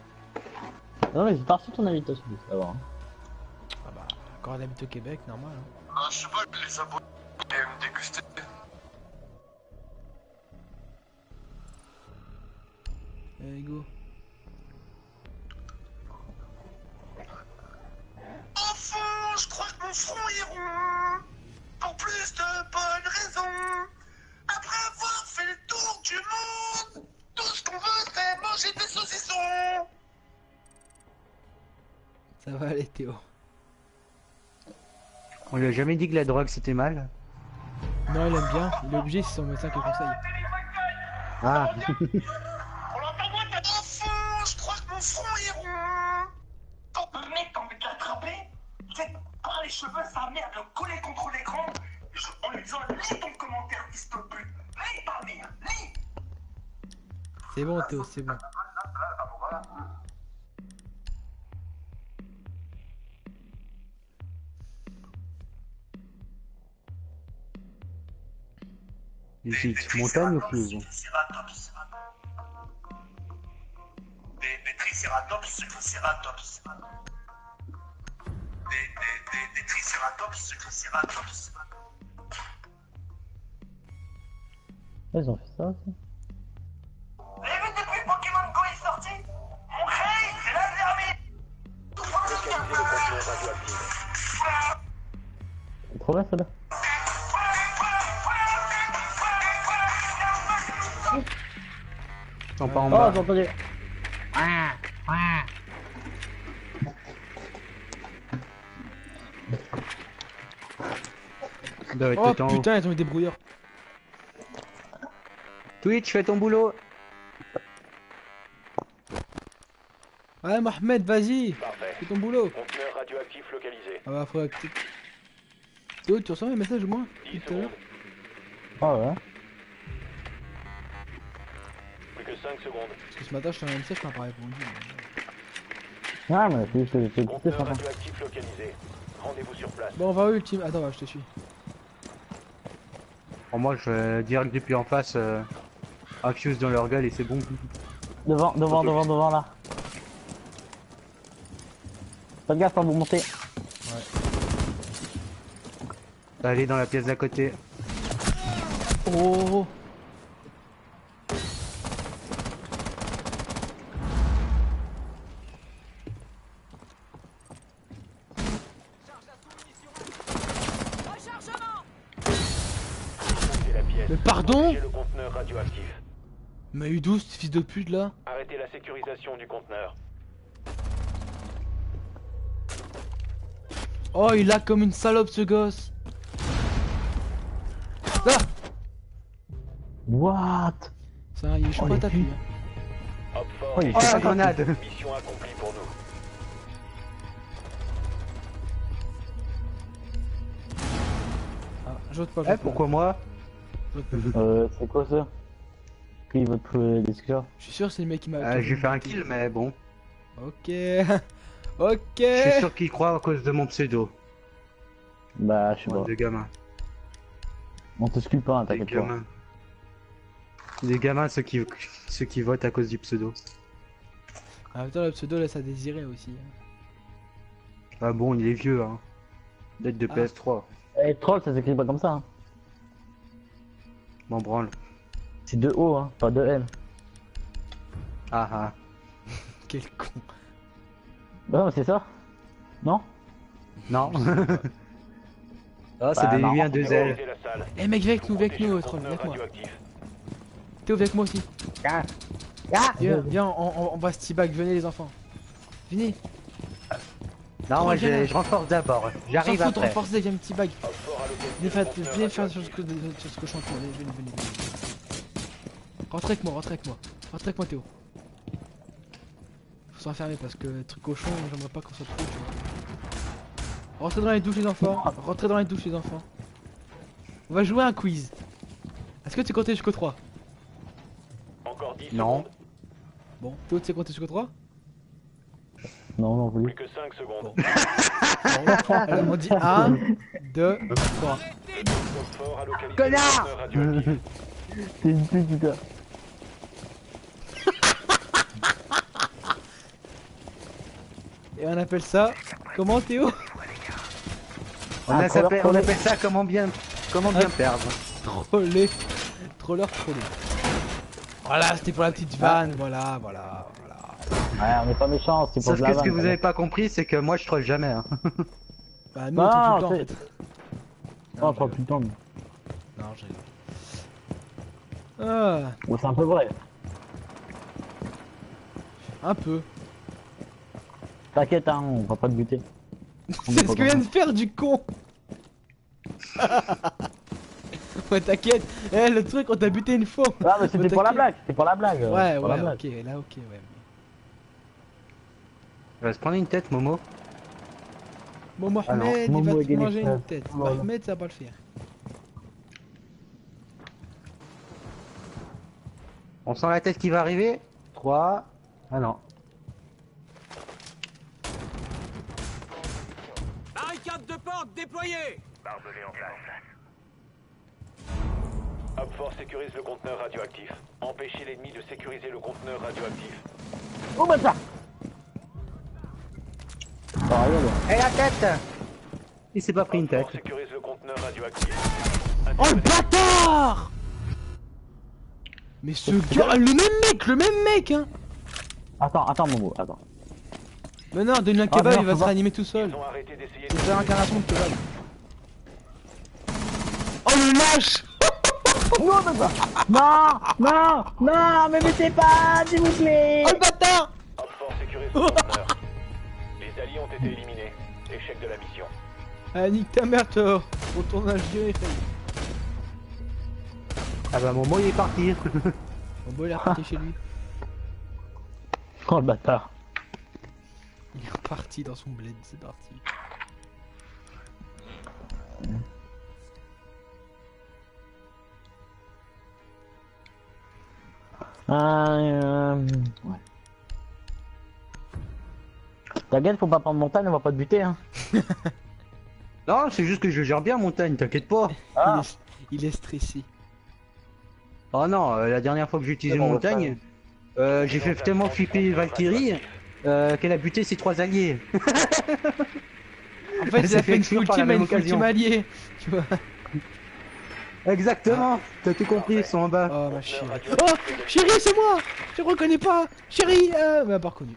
Non mais j'ai pas reçu ton invitation, ça va. Hein. Ah bah, encore un habite au Québec, normal. Hein. Ah, je sais pas, les abonnés me déguster. Allez, go. Enfant, je crois que mon front est rond. Pour plus de bonnes raisons. Après avoir fait le tour du monde, tout ce qu'on veut c'est manger des saucissons. Ça va aller Théo. On lui a jamais dit que la drogue c'était mal. Non, il aime bien, il est obligé, c'est son médecin qui le conseille. Ah. On l'entend moins ta enfant, je crois que mon front est rond. Quand le mec t'en veut l'attraper, c'est par les cheveux, sa mère le coller contre l'écran, en lui disant lis ton commentaire, fils de pute. Lis pas merde, lis. C'est bon Théo, c'est bon. Visite montagne ou fleuve? Triceratops. Des triceratops, triceratops. Des triceratops, triceratops. Ils ont fait ça aussi. Vous avez vu depuis Pokémon Go est sorti? Mon crayon, c'est la dernière. Localisez le conteneur radioactif. C'est trop bien ça là. Ils sont pas en Oh, bas. j'ai entendu. Ils doivent être Oh tout en haut. putain, ils ont mis des brouilleurs. Twitch, fais ton boulot. Ouais, Mohamed, vas-y, Parfait. fais ton boulot. Conteneur radioactif localisé. Ah bah, faudrait que tu... Théo, tu reçois mes messages au moins 10 tout à l'heure? secondes. Ah ouais. Plus que 5 secondes. Parce que ce matin, je t'ai un message, je t'en ai pas répondu. Ah mais c'est juste que j'ai quitté ce Conteneur matin. radioactif localisé. Rendez-vous sur place. Bon, on va où ultime? Attends, va, je te suis. Pour moi, je vais direct depuis en face, Accuse dans leur gueule et c'est bon. Devant là. Faites gaffe quand vous montez. Allez dans la pièce d'à côté. Oh. Montez la pièce. Mais pardon? Protégez le conteneur radioactif. Mais eu d'où ce fils de pute là? Arrêtez la sécurisation du conteneur. Oh, il a comme une salope ce gosse. Là. What? Ça, je suis pas tapis. Hop fort. Oh, il Oh fait la grenade. Mission accomplie pour nous. Ah, j'ôte pas, Eh, j'ôte pas. pourquoi moi? J'ôte pas. C'est quoi ça? Qui votre discussion? Je suis sûr que c'est le mec qui m'a... J'ai fait un kill, mais bon. Ok. Ok. Je suis sûr qu'il croit à cause de mon pseudo. Bah, je sais pas. Des gamins. On te scule pas, hein, Des t'inquiète pas. gamins. Des gamins, ceux qui votent à cause du pseudo. En même temps, le pseudo laisse à désirer aussi. Ah bon, il est vieux, hein. Date de Ah. PS3. Eh, troll, ça s'écrit pas comme ça. Hein. M'en branle. C'est de O, hein, pas de L. Ah ah. Quel con. Bah, non, c'est ça? Non? Non. Ah, c'est Bah, des non. liens deux ailes. Sécurisez la salle. Eh mec, viens avec nous, Protégez le troll, viens avec conteneur moi. radioactif. Théo, viens avec moi aussi. Ah! Viens, on va se teabag, venez les enfants. Venez. Non, moi viens là. je renforce d'abord. On J'arrive s'en fout, après. renforcez, viens me teabag. Hop fort à l'occasion Venez du faire, conteneur venez faire radioactif. sur ce cochon, venez. Rentrez avec moi, Théo. Faut s'enfermer parce que truc cochon, j'aimerais pas qu'on soit trop, tu vois. Rentrez dans les douches les enfants, On va jouer à un quiz. Est-ce que tu comptes jusqu'au 3? Encore 10 Non. secondes. Bon, Théo, tu sais compter jusqu'au 3? Non, non, Plus voulu. que 5 secondes. Alors on dit 1, 2, 3. Hop fort à localiser Connard le conteneur radioactif. C'est une pute, putain. Et on appelle ça... Comment Théo? On appelle ça comment bien perdre. Troller. Troller. Voilà, c'était pour la petite vanne, voilà. Ouais, on est pas méchants, c'est pour Sauf de la que ce que vanne, vous avez pas compris, c'est que moi je troll jamais. Hein. Bah nous on troll tout le temps en c'est- fait. Oh, prends tout le temps. mais- Non, j'ai... Ah, Bon, c'est un peu vrai. un peu. T'inquiète, hein, on va pas te buter. C'est ce que vient de faire du con. Ouais, t'inquiète. Eh, le truc, on t'a buté une fois. Ah, mais c'était Ouais, pour la t'inquiète. blague, c'était pour la blague. Ouais, pour la ouais, blague. ok, là, ok, ouais. Il va se prendre une tête, Momo. Bon, Ah non, Mohamed, il Momo va est te gagné. manger une tête. Ouais. Mohamed, ça va pas le faire. On sent la tête qui va arriver. 3. Ah non. Barricade de porte déployée. Barbelé en place. Hop fort sécurise le conteneur radioactif. Empêchez l'ennemi de sécuriser le conteneur radioactif. Oh, bah ça! Ah, regarde. Et la tête. Il s'est pas pris une Hop tête. fort sécurise le conteneur radioactif. Oh le bâtard! Mais ce gars, le même mec, hein! Attends, Momo, attends. Mais non, donne-lui un Ah, kebab, merde, il va faut se pas- réanimer tout seul. Ils ont arrêté d'essayer C'est la réincarnation de kebab. Oh le lâche! Non, me mettez pas, s'il vous plaît! Oh le bâtard! Hop fort sécurise le conteneur. Les alliés ont été éliminés. Échec de la mission. Ah, nique ta mère, toi! Retourne à Dieu. Ah bah Momo il est parti. Bon, bon, il est reparti chez lui. Oh, le bâtard. Il est reparti dans son bled, c'est parti. Ouais. T'inquiète, faut pas prendre montagne, on va pas te buter, hein. Non, c'est juste que je gère bien montagne, t'inquiète pas. Ah, Il est stressé. Oh non, la dernière fois que j'ai utilisé C'est bon, montagne, j'ai fait tellement flipper Valkyrie qu'elle a buté ses 3 alliés. En fait, il s'est a fait une exclure full par la team à même une full occasion. team alliée. Tu vois. Exactement, t'as tout compris, ils sont en bas. Oh ma chérie. Oh chérie, c'est moi. Je reconnais pas. Chérie, mais elle a pas reconnu.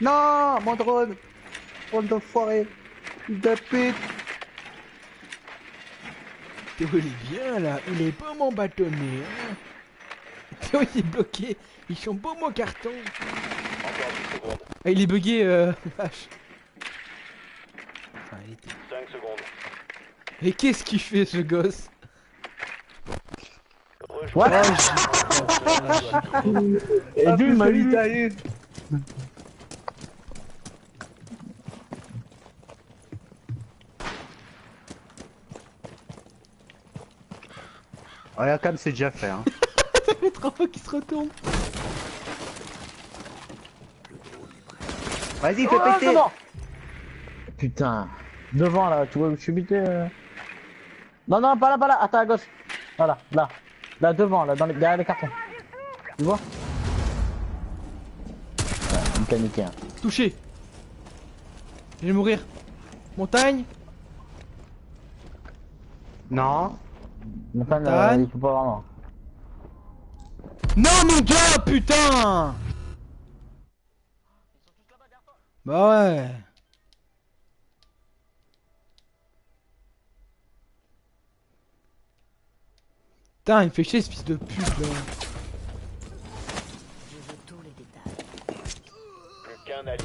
Non, mon drone. Drone d'enfoiré. De pute. Théo il est bien là, il est pas mon bâtonnet. Hein. Théo il est bloqué, ils sont pas mon carton. Ah il est bugué vache. Enfin, il était... 5 secondes. Mais qu'est-ce qu'il fait ce gosse? Rejoins et d'où il m'a eu. Ouais, la cam c'est déjà fait. Hein. Ça fait 3 fois qu'il se retourne. Vas-y, fais Oh, péter. c'est bon. Putain. Devant là, tu vois où je suis buté Non, non, pas là, pas là. Attends, à gauche. Voilà, là. Là, devant, là, derrière les cartons. Tu vois? Ouais, une panique, hein. Touché. Je vais mourir. Montagne. Non. Montagne, Montagne. il faut pas vraiment. Non mon gars, putain. Bah ouais. Putain, il me fait chier ce fils de pute là. plus qu'un allié.